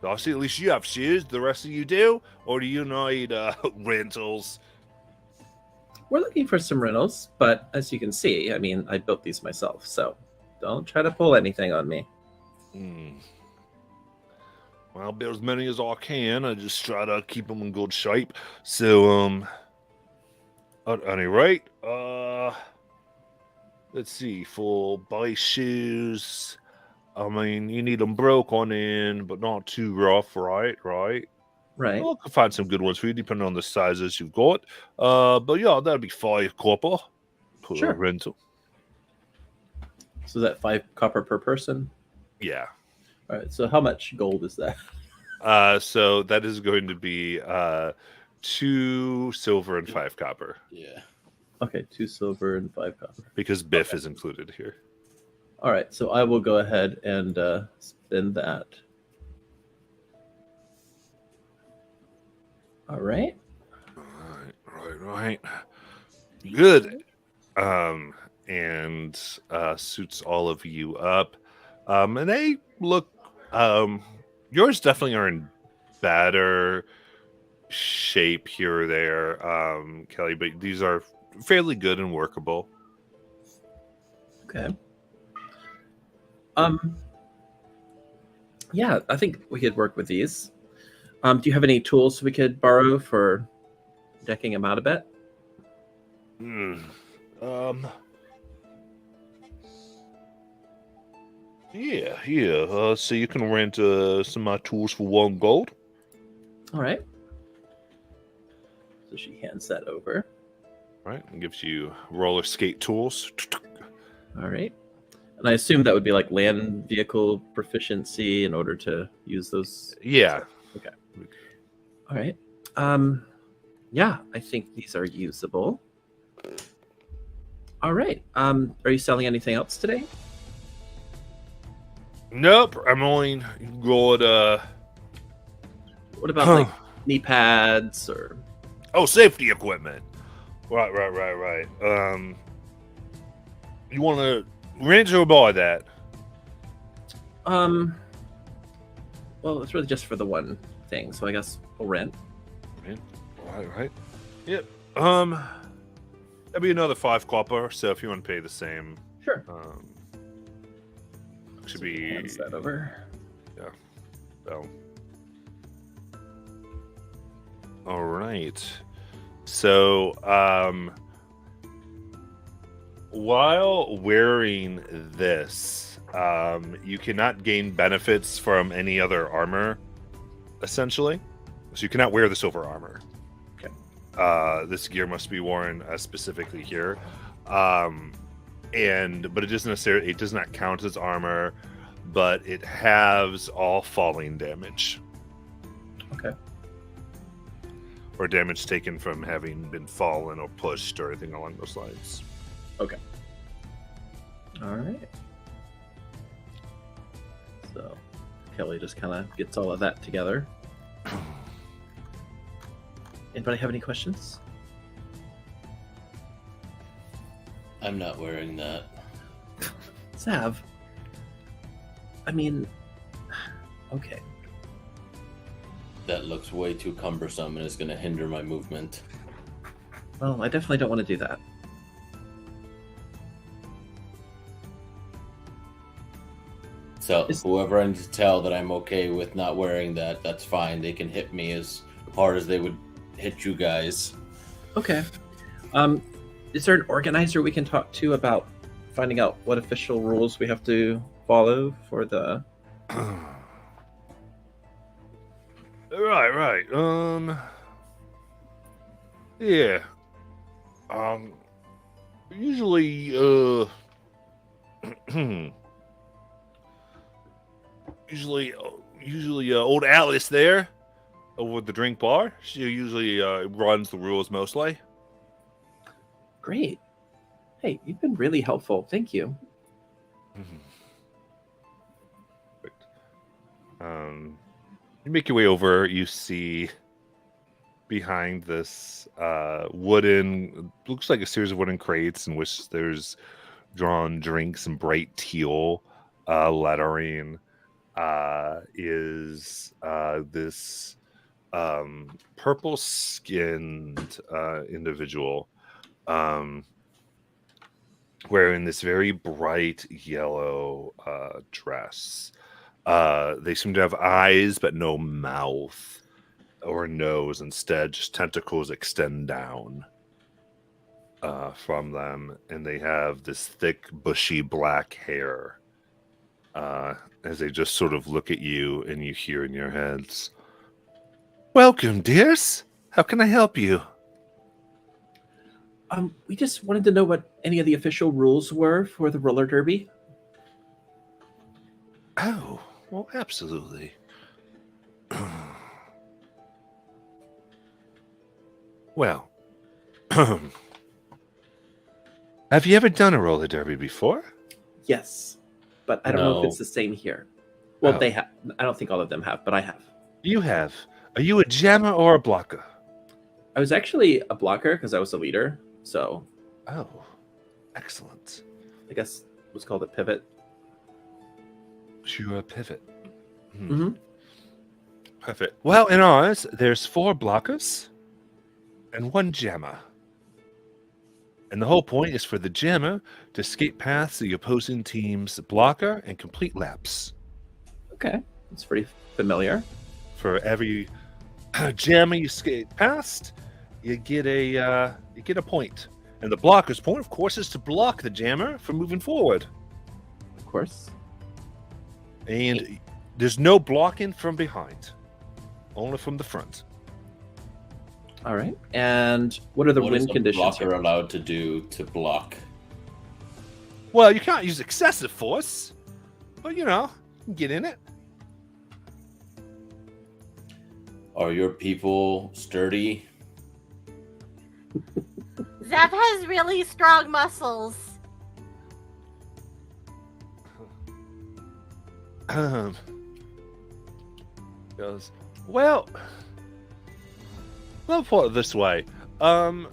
I see. At least you have shoes. The rest of you do, or do you need rentals? We're looking for some rentals, but as you can see, I mean, I built these myself, so don't try to pull anything on me. Well, I'll build as many as I can. I just try to keep them in good shape. So, at any rate, let's see. For buy shoes, I mean, you need them broke on in, but not too rough, right? Right. Well, I can find some good ones for you, depending on the sizes you've got. But yeah, that'd be 5 copper per Sure. rental. So is that 5 copper per person? Yeah. All right. So how much gold is that? So that is going to be 2 silver and 5 copper. Yeah. Okay, 2 silver and 5 copper. Because Biff is included here. All right, so I will go ahead and spend that. All right. Right. Good. And suits all of you up. And they look. Yours definitely are in better shape here or there, Kelly. But these are fairly good and workable. Okay. Yeah, I think we could work with these. Do you have any tools we could borrow for decking them out a bit? Yeah. So you can rent some of my tools for 1 gold. All right. So she hands that over. Right, and gives you roller skate tools. All right. And I assume that would be like land vehicle proficiency in order to use those. Yeah. All right. Yeah, I think these are usable. All right. Are you selling anything else today? Nope. I'm only going. What about like knee pads or? Oh, safety equipment. Right. You want to rent or buy that? Well, it's really just for the one thing, so I guess we'll rent. Right. Yep. That'd be another 5 copper. So if you want to pay the same, Sure. should So he hands that over. So. All right. So, while wearing this, you cannot gain benefits from any other armor, essentially. So you cannot wear the silver armor. Okay. This gear must be worn specifically here. But it does not count as armor, but it halves all falling damage. Okay. Or damage taken from having been fallen or pushed or anything along those lines. Okay. All right. So Kelly just kind of gets all of that together. Anybody have any questions? I'm not wearing that. Sav. I mean, okay. That looks way too cumbersome and is going to hinder my movement. Well, I definitely don't want to do that. So whoever I need to tell that I'm okay with not wearing that, that's fine. They can hit me as hard as they would hit you guys. Okay. Is there an organizer we can talk to about finding out what official rules we have to follow for the... Right. Yeah. Usually, usually, old Alice there over at the drink bar. She usually runs the rules mostly. Great. Hey, you've been really helpful. Thank you. Perfect. You make your way over. You see behind this wooden, looks like a series of wooden crates in which there's drawn drinks and bright teal lettering. Is this purple skinned individual wearing this very bright yellow dress. They seem to have eyes but no mouth or nose. Instead, just tentacles extend down from them, and they have this thick, bushy black hair. As they just sort of look at you, and you hear in your heads, "Welcome, dears. How can I help you?" We just wanted to know what any of the official rules were for the roller derby. Oh, well, absolutely. Well, have you ever done a roller derby before? Yes, but I don't know if No. it's the same here. Well, Oh. they have. I don't think all of them have, but I have. You have. Are you a jammer or a blocker? I was actually a blocker because I was a leader, so Oh, excellent. I guess it was called a pivot. You're a pivot. Mm-hmm. Perfect. Well, in ours, there's 4 blockers and 1 jammer. And the whole point is for the jammer to skate past the opposing team's blocker and complete laps. Okay, that's pretty familiar. For every jammer you skate past, you get a point. And the blocker's point, of course, is to block the jammer from moving forward. Of course. And there's no blocking from behind, only from the front. All right. And what are the What is win a conditions blocker here? allowed to do to block? Well, you can't use excessive force, but you know, you can get in it. Are your people sturdy? Zeb has really strong muscles. Goes, well, put it this way. You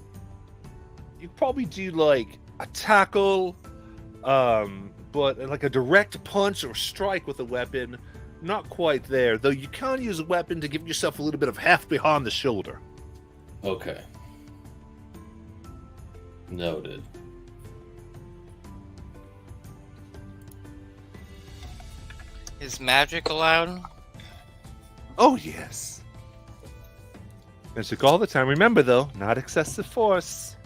probably do like a tackle, but like a direct punch or strike with a weapon, not quite there. Though you can use a weapon to give yourself a little bit of heft behind the shoulder. Okay. Noted. Is magic allowed? Oh yes. Magic all the time. Remember though, not excessive force.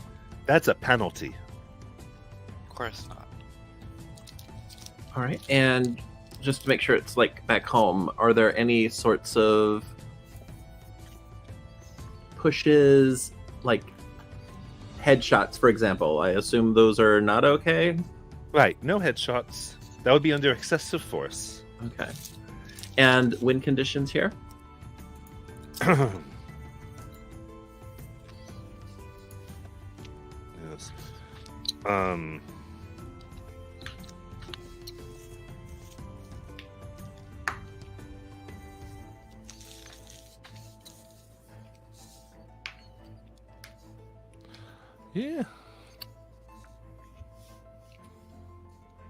That's a penalty. Of course not. All right. And just to make sure it's like back home, are there any sorts of pushes, like headshots, for example? I assume those are not okay. Right, no headshots. That would be under excessive force. Okay. And win conditions here? Yes. Yeah.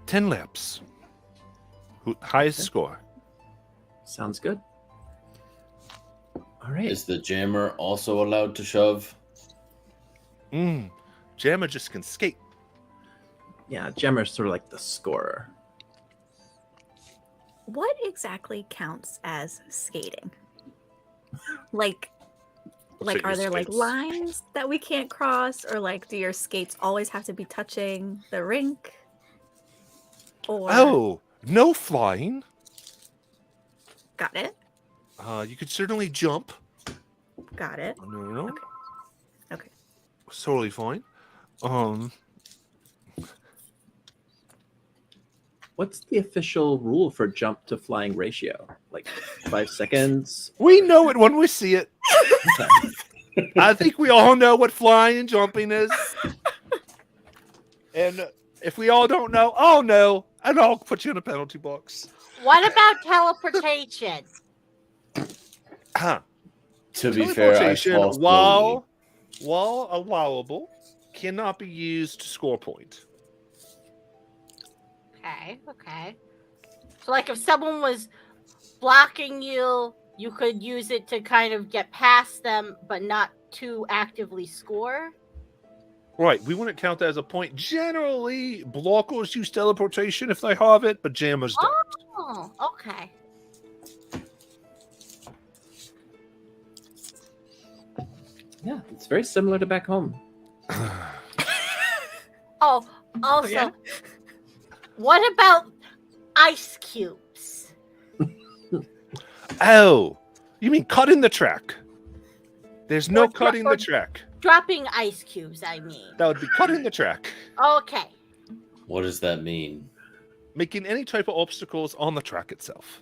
10 laps. Highest score. Sounds good. All right. Is the jammer also allowed to shove? Jammer just can skate. Yeah, Gemmer's sort of like the scorer. What exactly counts as skating? Like Check are your there like skates. lines that we can't cross, or like do your skates always have to be touching the rink? Or Oh, no flying. got it, You could certainly jump. got it. No. Okay. Okay. It's totally fine. What's the official rule for jump to flying ratio? Like 5 seconds? We know it when we see it. I think we all know what flying and jumping is. And if we all don't know, I'll know, and I'll put you in a penalty box. What about teleportation? Huh. To be fair, I Teleportation, fall slowly. while allowable, cannot be used to score point. Okay. So, like, if someone was blocking you, you could use it to kind of get past them, but not to actively score. Right, we wouldn't count that as a point. Generally, blockers use teleportation if they have it, but jammers don't. Oh, okay. Yeah, it's very similar to back home. Oh, also, yeah? what about ice cubes? Oh, you mean cutting the track? There's no Or- cutting or- the track. Dropping ice cubes, I mean. That would be cutting the track. Okay. What does that mean? Making any type of obstacles on the track itself.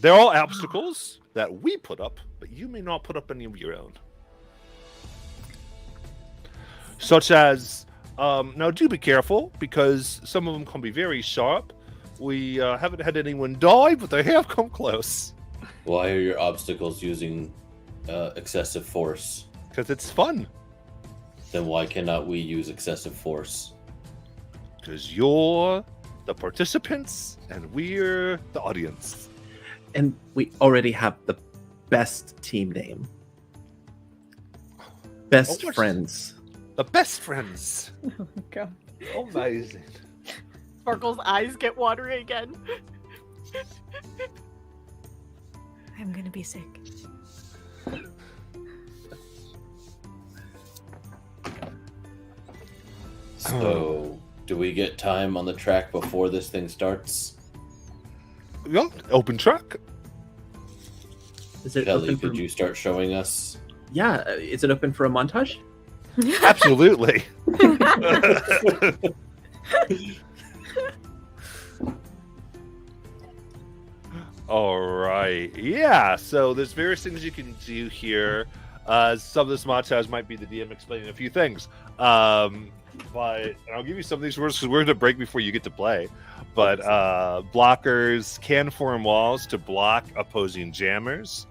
They're all obstacles that we put up, but you may not put up any of your own. Such as, now do be careful, because some of them can be very sharp. We haven't had anyone die, but they have come close. Why are your obstacles using excessive force? Because it's fun. Then why cannot we use excessive force? Because you're the participants, and we're the audience. And we already have the best team name. Best Oh, what's- friends. The best friends. Oh my god. Amazing. Sparkle's eyes get watery again. I'm gonna be sick. So, do we get time on the track before this thing starts? Yeah, open track. Is it Kelly, open for... could you start showing us? Yeah, is it open for a montage? Absolutely. All right. Yeah. So there's various things you can do here. Some of this montage might be the DM explaining a few things. But I'll give you some of these words because we're going to break before you get to play. But blockers can form walls to block opposing jammers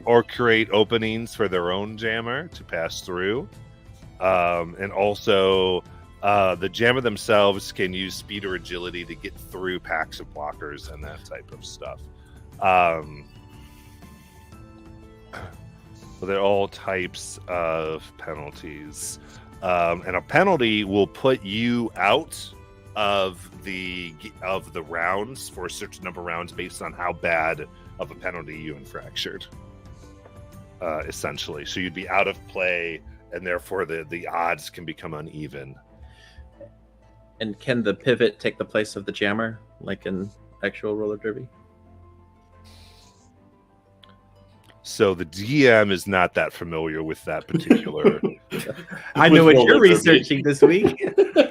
or create openings for their own jammer to pass through. And also, the jammer themselves can use speed or agility to get through packs of blockers and that type of stuff. So they're all types of penalties. And a penalty will put you out of the rounds for a certain number of rounds based on how bad of a penalty you infractured. Essentially, so you'd be out of play, and therefore the odds can become uneven. And can the pivot take the place of the jammer, like in actual roller derby? So the DM is not that familiar with that particular. I know what roller you're derby. researching this week.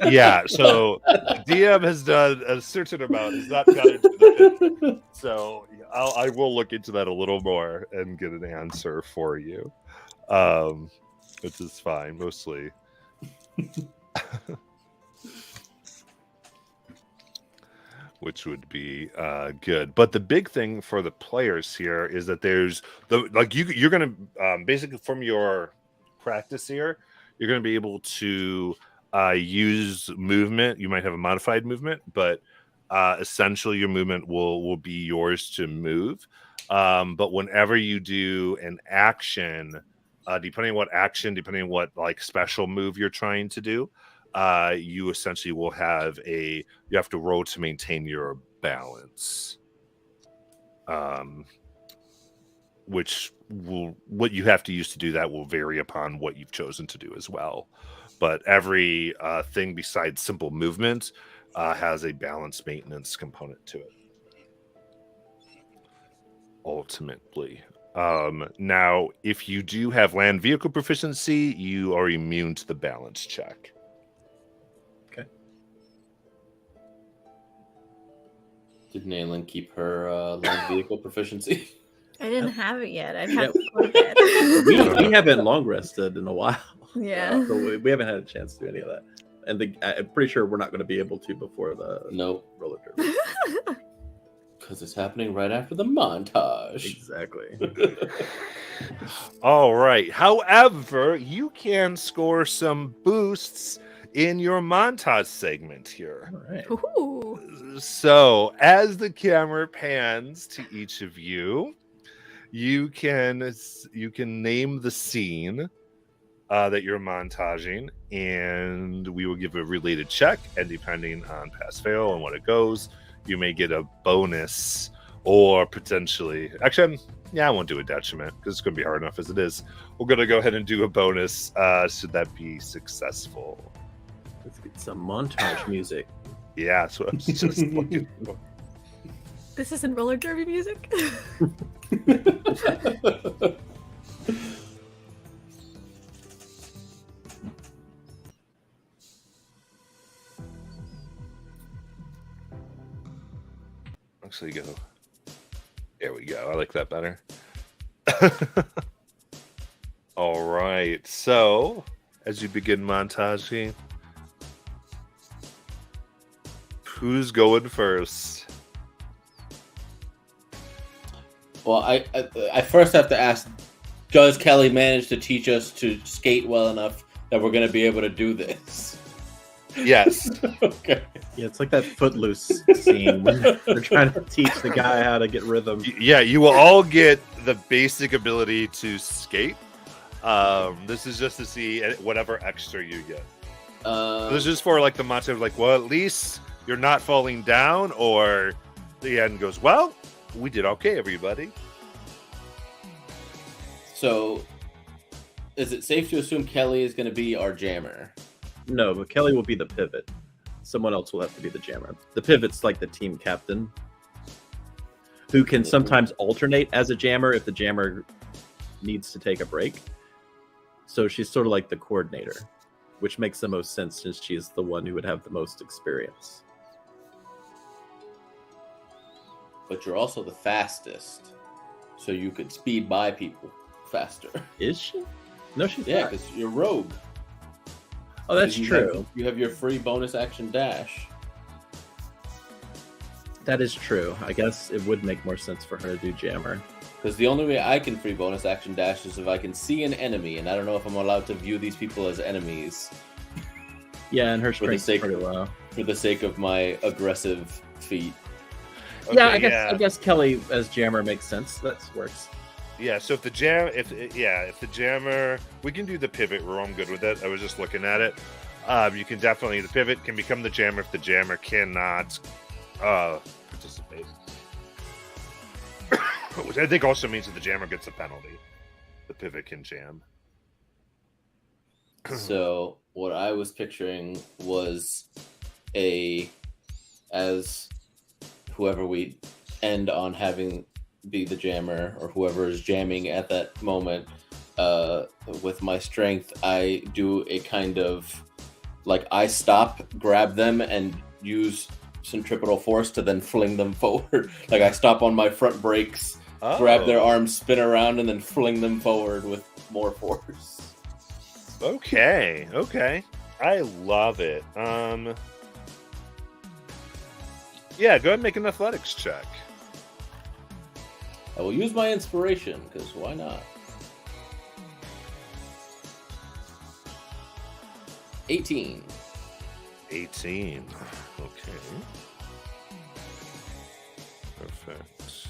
Yeah, so the DM has done a certain amount, has not got into the pit. So I will look into that a little more and get an answer for you, which is fine, mostly. Which would be good. But the big thing for the players here is that there's you're gonna basically from your practice here, you're gonna be able to use movement. You might have a modified movement, but essentially your movement will be yours to move. But whenever you do an action, depending on what like special move you're trying to do, you essentially will have you have to roll to maintain your balance, which what you have to use to do that will vary upon what you've chosen to do as well. But every thing besides simple movement has a balance maintenance component to it. Ultimately. Now, if you do have land vehicle proficiency, you are immune to the balance check. Did Naylin keep her land vehicle proficiency? I didn't have it yet. I'd Yeah. have to go to bed. we haven't long rested in a while. Yeah. So we haven't had a chance to do any of that. And I'm pretty sure we're not going to be able to before the Nope, roller derby. because it's happening right after the montage. Exactly. All right. However, you can score some boosts in your montage segment here. All right. Ooh. So, as the camera pans to each of you, you can name the scene that you're montaging, and we will give a related check. And depending on pass fail and what it goes, you may get a bonus or potentially. Actually, I won't do a detriment because it's going to be hard enough as it is. We're going to go ahead and do a bonus should that be successful. Let's get some montage music. Yeah, that's what I was just looking for. This isn't roller derby music. Actually, go. There we go. I like that better. All right. So, as you begin montaging, who's going first? Well, I first have to ask, does Kelly manage to teach us to skate well enough that we're going to be able to do this? Yes. Okay. Yeah, it's like that Footloose scene when they're trying to teach the guy how to get rhythm. Yeah, you will all get the basic ability to skate. This is just to see whatever extra you get. This is just for like the montage, like, well, at least you're not falling down, or the end goes, well, we did okay, everybody. So, is it safe to assume Kelly is going to be our jammer? No, but Kelly will be the pivot. Someone else will have to be the jammer. The pivot's like the team captain, who can sometimes alternate as a jammer if the jammer needs to take a break. So she's sort of like the coordinator, which makes the most sense since she's the one who would have the most experience. But you're also the fastest, so you could speed by people faster. Is she? No, she's Yeah, not. because you're rogue. Oh, that's You true. you have your free bonus action dash. That is true. I guess it would make more sense for her to do jammer. Because the only way I can free bonus action dash is if I can see an enemy, and I don't know if I'm allowed to view these people as enemies Yeah, and her For the strength's sake pretty of- low. for the sake of my aggressive feat. Yeah, Okay, I guess Kelly as jammer makes sense. That works. Yeah, so if the jammer, we can do the pivot rule. I'm good with it. I was just looking at it. You can definitely, the pivot can become the jammer if the jammer cannot participate. Which I think also means that the jammer gets a penalty. The pivot can jam. So what I was picturing was as whoever we end on having be the jammer, or whoever is jamming at that moment, with my strength, I do a kind of like I stop, grab them, and use centripetal force to then fling them forward. Like I stop on my front brakes, grab their arms, spin around, and then fling them forward with more force. Okay. I love it. Yeah, go ahead and make an athletics check. I will use my inspiration, because why not? 18. 18. Okay. Perfect.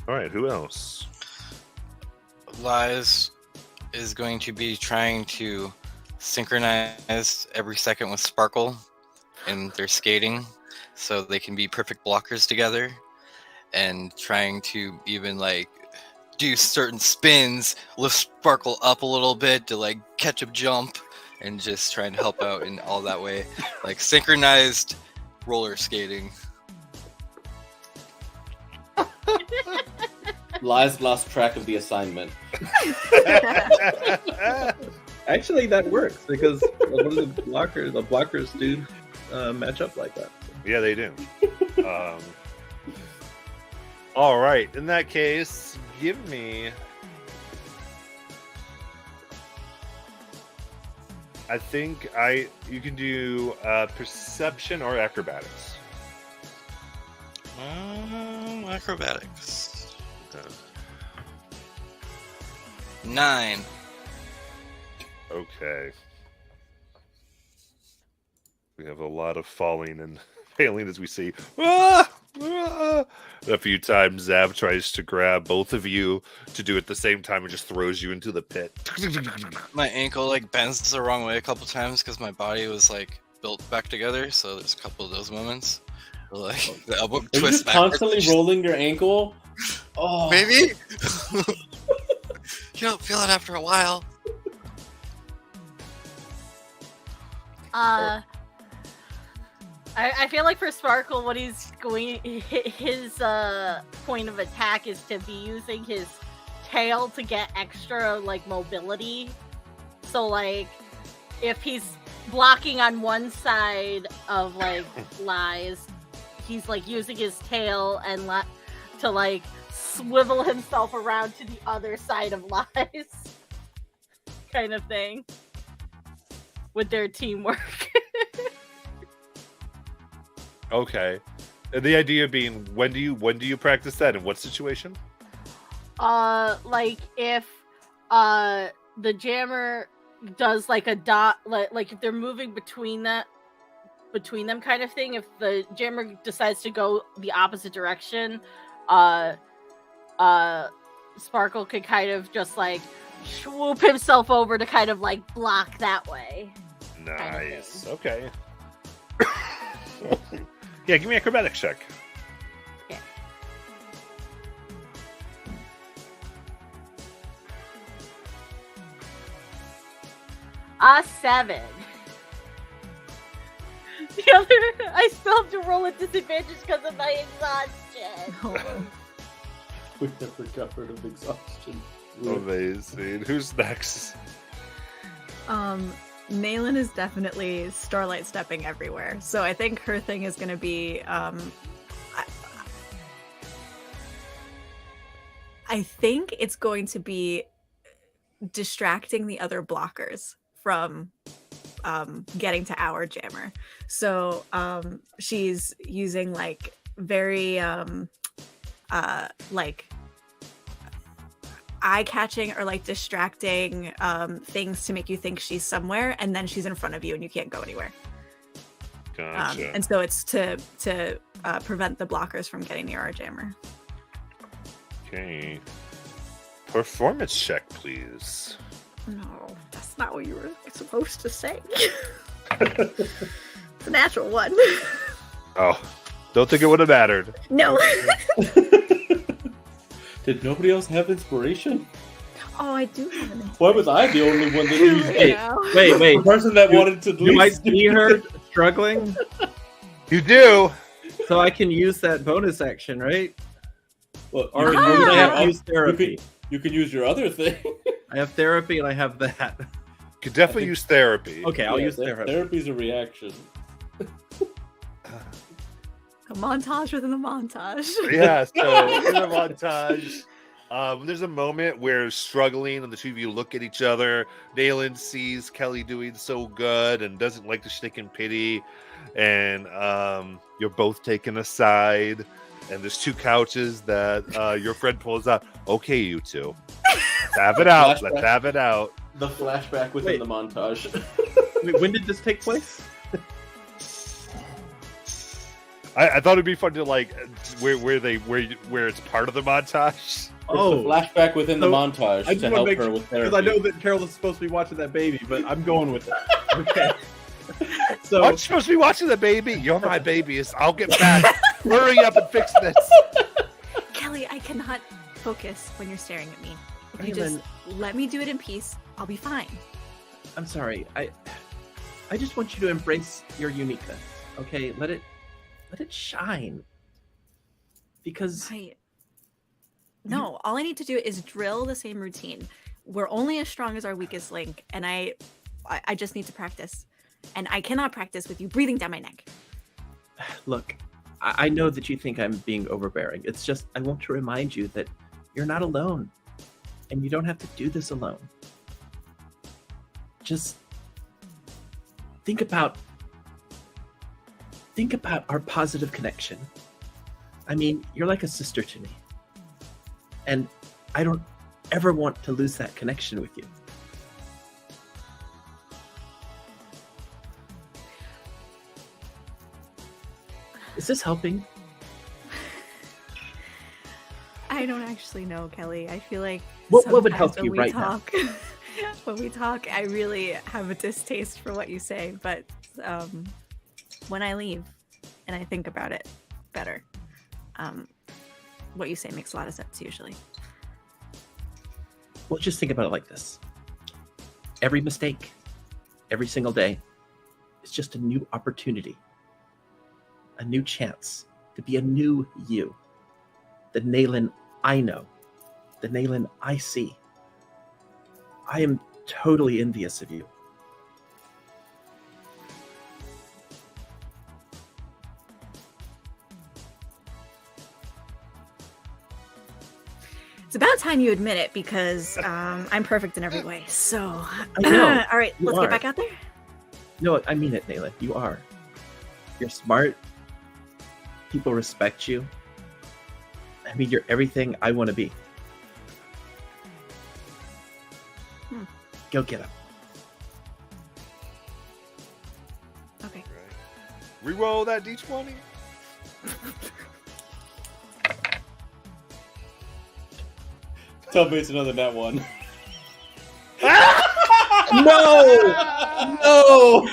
All right, who else? Lies is going to be trying to synchronize every second with Sparkle in their skating so they can be perfect blockers together, and trying to even like do certain spins, lift Sparkle up a little bit to like catch a jump, and just trying to help out in all that way, like synchronized roller skating. Lies lost track of the assignment. Actually, that works because one of the blockers do match up like that. Yeah, they do. All right. In that case, give me. I think you can do perception or acrobatics. Acrobatics. Okay. 9. Okay. We have a lot of falling and failing as we see. Ah! Ah! A few times Zab tries to grab both of you to do it at the same time and just throws you into the pit. My ankle like bends the wrong way a couple times because my body was like built back together. So there's a couple of those moments. Like the elbow Are you twist just backwards. constantly rolling your ankle? Oh, Maybe. You don't feel it after a while. I feel like for Sparkle, what he's going, his point of attack is to be using his tail to get extra like mobility. So like, if he's blocking on one side of like Lies, he's like using his tail and to like swivel himself around to the other side of Lies, kind of thing, with their teamwork. Okay. And the idea being, when do you practice that? In what situation? Like if the jammer does like a dot, like if they're moving between them kind of thing. If the jammer decides to go the opposite direction, Sparkle could kind of just like swoop himself over to kind of like block that way. Nice. Okay. Yeah, give me an acrobatics check. Yeah. A 7. The other, I still have to roll a disadvantage because of my exhaustion. Oh. We never got rid of exhaustion. Amazing. Who's next? Naylin is definitely starlight stepping everywhere. So I think her thing is going to be I think it's going to be distracting the other blockers from getting to our jammer. So she's using like very like eye-catching or like distracting things to make you think she's somewhere, and then she's in front of you and you can't go anywhere. Gotcha. And so it's to prevent the blockers from getting near our jammer. Okay. Performance check, please. No, that's not what you were supposed to say. It's a natural one. Oh, don't think it would have mattered. No. Did nobody else have inspiration? Oh, I do have an Why was I the only one that used it? Yeah. Wait. The person that wanted to You might least see her struggling, You do. so I can use that bonus action, right? Well, Or you, Ah! would I have to can, use therapy? you can use your other thing. I have therapy and I have that. Could definitely use therapy. Okay, I'll Yeah, use therapy. Therapy's a reaction. A montage within the montage. Yeah, so in the montage, there's a moment where struggling and the two of you look at each other. Naylin sees Kelly doing so good and doesn't like to stick in pity. And you're both taken aside. And there's two couches that your friend pulls out. Okay, you two. Let's have it out. Let's have it out. The flashback within Wait. the montage. Wait, when did this take place? I thought it'd be fun to like where it's part of the montage. Oh, The flashback within the So, montage I just to wanna help make her sure- with therapy. because I know that Carol is supposed to be watching that baby, but I'm going with it. Okay. So I'm supposed to be watching the baby. You're my baby. I'll get back. Hurry up and fix this. Kelly, I cannot focus when you're staring at me. If you Naylin, just let me do it in peace, I'll be fine. I'm sorry. I just want you to embrace your uniqueness. Okay, let it shine. Because Right. No, all I need to do is drill the same routine. We're only as strong as our weakest link, and I just need to practice. And I cannot practice with you breathing down my neck. look, I know that you think I'm being overbearing. It's just I want to remind you that you're not alone, and you don't have to do this alone. Just think about our positive connection. I mean, you're like a sister to me, and I don't ever want to lose that connection with you. Is this helping? I don't actually know, Kelly. I feel like What would help sometimes you when we right now? talk, when we talk, I really have a distaste for what you say. But when I leave and I think about it better, what you say makes a lot of sense usually. Well, just think about it like this. Every mistake, every single day, is just a new opportunity, a new chance to be a new you. The Naylin I know, the Naylin I see. I am totally envious of you. It's about time you admit it because I'm perfect in every way. So, I know. all right, You let's are. get back out there. No, I mean it, Naylin. You are. You're smart. People respect you. I mean, you're everything I want to be. Go get him. Okay. Reroll that d20. Tell me it's another net one. No! No!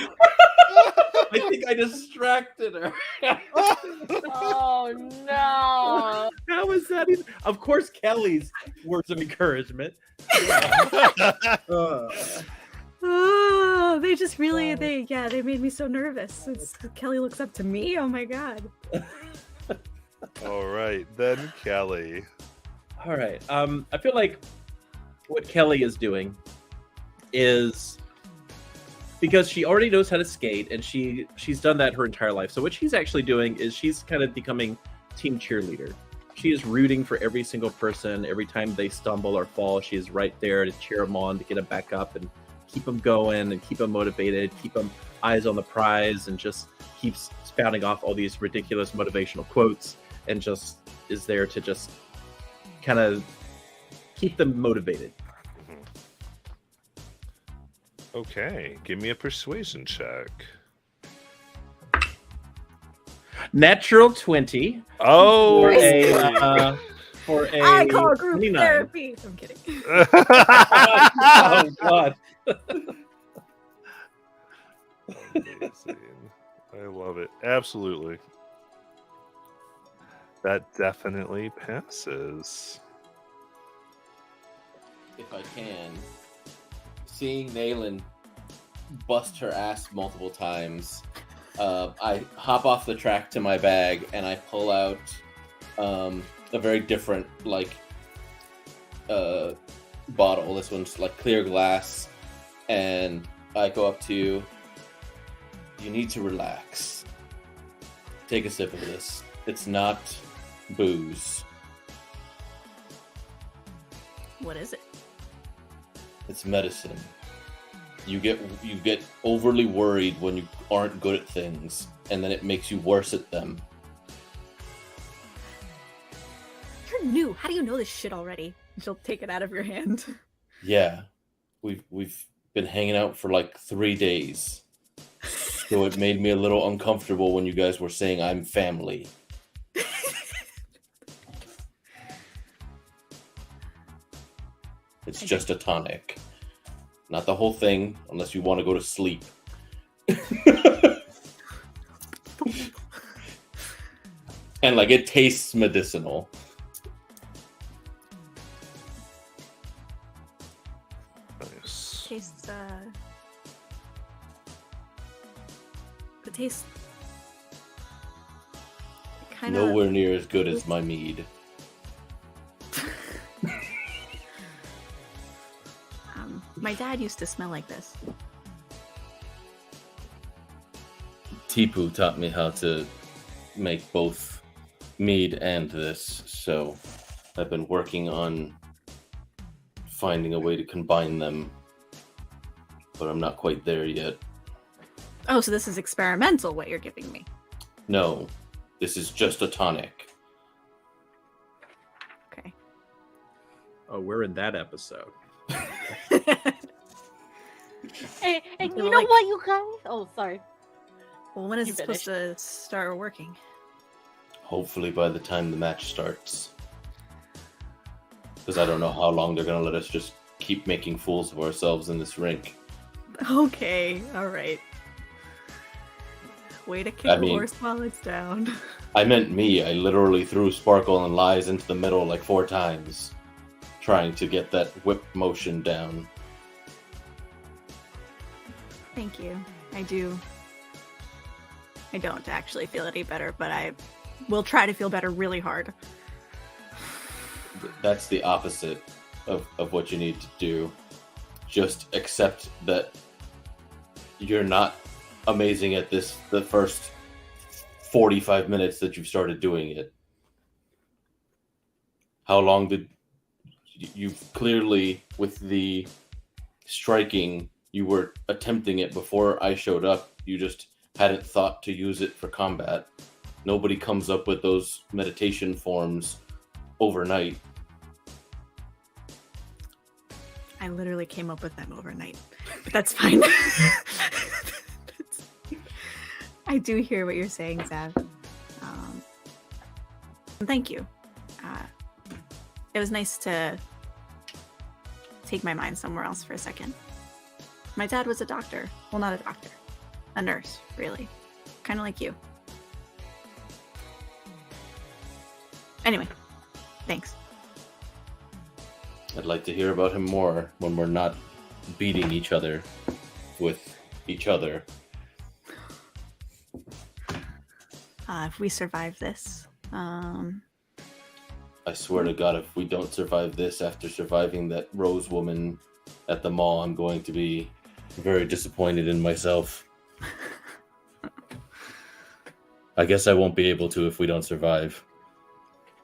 I think I distracted her. Oh no! How is that even? Of course, Kelly's words of encouragement. Uh, Oh, they just really they made me so nervous. Kelly looks up to me. Oh my god. All right, then Kelly. All right. I feel like what Kelly is doing is because she already knows how to skate and she's done that her entire life. So what she's actually doing is she's kind of becoming team cheerleader. She is rooting for every single person. Every time they stumble or fall, she is right there to cheer them on, to get them back up and keep them going and keep them motivated, keep them eyes on the prize, and just keeps spouting off all these ridiculous motivational quotes and just is there to just kind of keep them motivated. Okay, give me a persuasion check. Natural 20 Oh, for a I call group 29. therapy. I'm kidding. Oh god. amazing. I love it. Absolutely. That definitely passes. If I can, seeing Naylin bust her ass multiple times, I hop off the track to my bag and I pull out a very different bottle. This one's like clear glass, and I go up to you. You need to relax. Take a sip of this. It's not booze. What is it? It's medicine. You get overly worried when you aren't good at things, and then it makes you worse at them. You're new. How do you know this shit already? She'll take it out of your hand. Yeah, we've been hanging out for like 3 days, so it made me a little uncomfortable when you guys were saying I'm family. It's just a tonic. Not the whole thing, unless you want to go to sleep. And like it tastes medicinal. Nice. Tastes the taste kind of Nowhere near as good as my mead. my dad used to smell like this. Tipu taught me how to make both mead and this, so I've been working on finding a way to combine them, but I'm not quite there yet. Oh, so this is experimental, what you're giving me. No, this is just a tonic. Okay. Oh, we're in that episode. And They you were know like- what, you guys? Oh, sorry. Well, when is You it supposed to start working? Hopefully by the time the match starts. Because I don't know how long they're going to let us just keep making fools of ourselves in this rink. Okay, alright. Way to kick I a mean- horse while it's down. I meant me. I literally threw Sparkle and Lies into the middle like 4 times, trying to get that whip motion down. Thank you. I don't actually feel any better, but I will try to feel better really hard. That's the opposite of what you need to do. Just accept that you're not amazing at this the first 45 minutes that you've started doing it. How long did you clearly, with the striking, you were attempting it before I showed up. You just hadn't thought to use it for combat. Nobody comes up with those meditation forms overnight. I literally came up with them overnight, but that's fine. I do hear what you're saying, Zav. Thank you. It was nice to take my mind somewhere else for a second. My dad was a doctor. Well, not a doctor. A nurse, really. Kind of like you. Anyway, thanks. I'd like to hear about him more when we're not beating each other with each other. If we survive this, I swear to God, if we don't survive this after surviving that Rose woman at the mall, I'm going to be very disappointed in myself. I guess I won't be able to if we don't survive.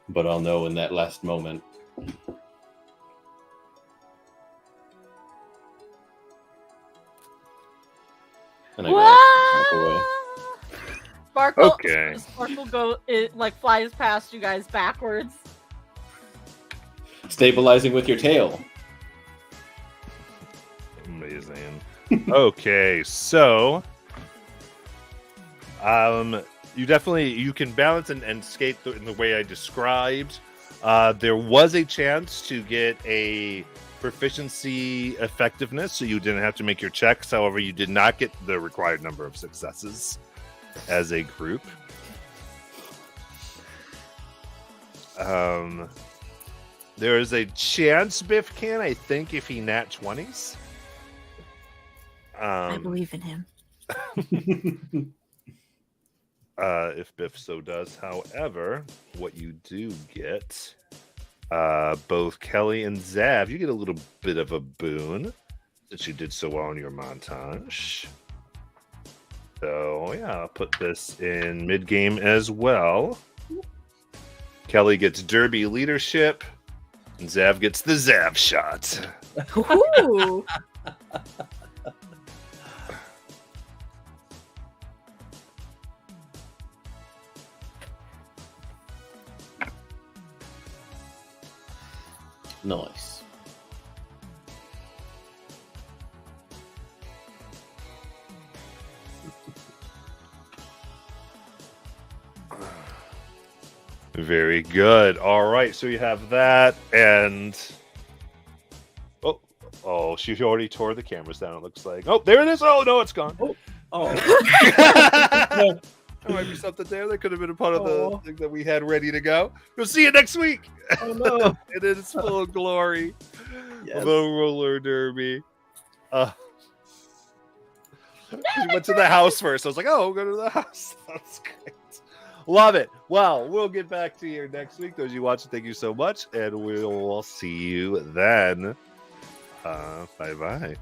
But I'll know in that last moment. And I gotta walk away. Sparkle. Okay. Sparkle it like flies past you guys backwards. Stabilizing with your tail. Amazing. Okay, so you can balance and skate in the way I described. There was a chance to get a proficiency effectiveness, so you didn't have to make your checks. However, you did not get the required number of successes as a group. There is a chance Biff can, I think, if he nat 20s. I believe in him. If Biff so does. However, what you do get, both Kelly and Zav, you get a little bit of a boon since you did so well in your montage. So yeah, I'll put this in mid-game as well. Kelly gets Derby leadership, and Zav gets the Zav shot. Ooh. Nice. Very good. All right, so you have that, and oh, she already tore the cameras down. It looks like. Oh, there it is. Oh no, it's gone. Oh, There might be something there that could have been a part of the thing that we had ready to go. We'll see you next week. oh no. It is full glory. Yes. The roller derby. She went to the house first. I was like, oh, we'll go to the house. That's great. Love it. Well, we'll get back to you next week. Those of you watching, thank you so much. And we'll see you then. Bye-bye.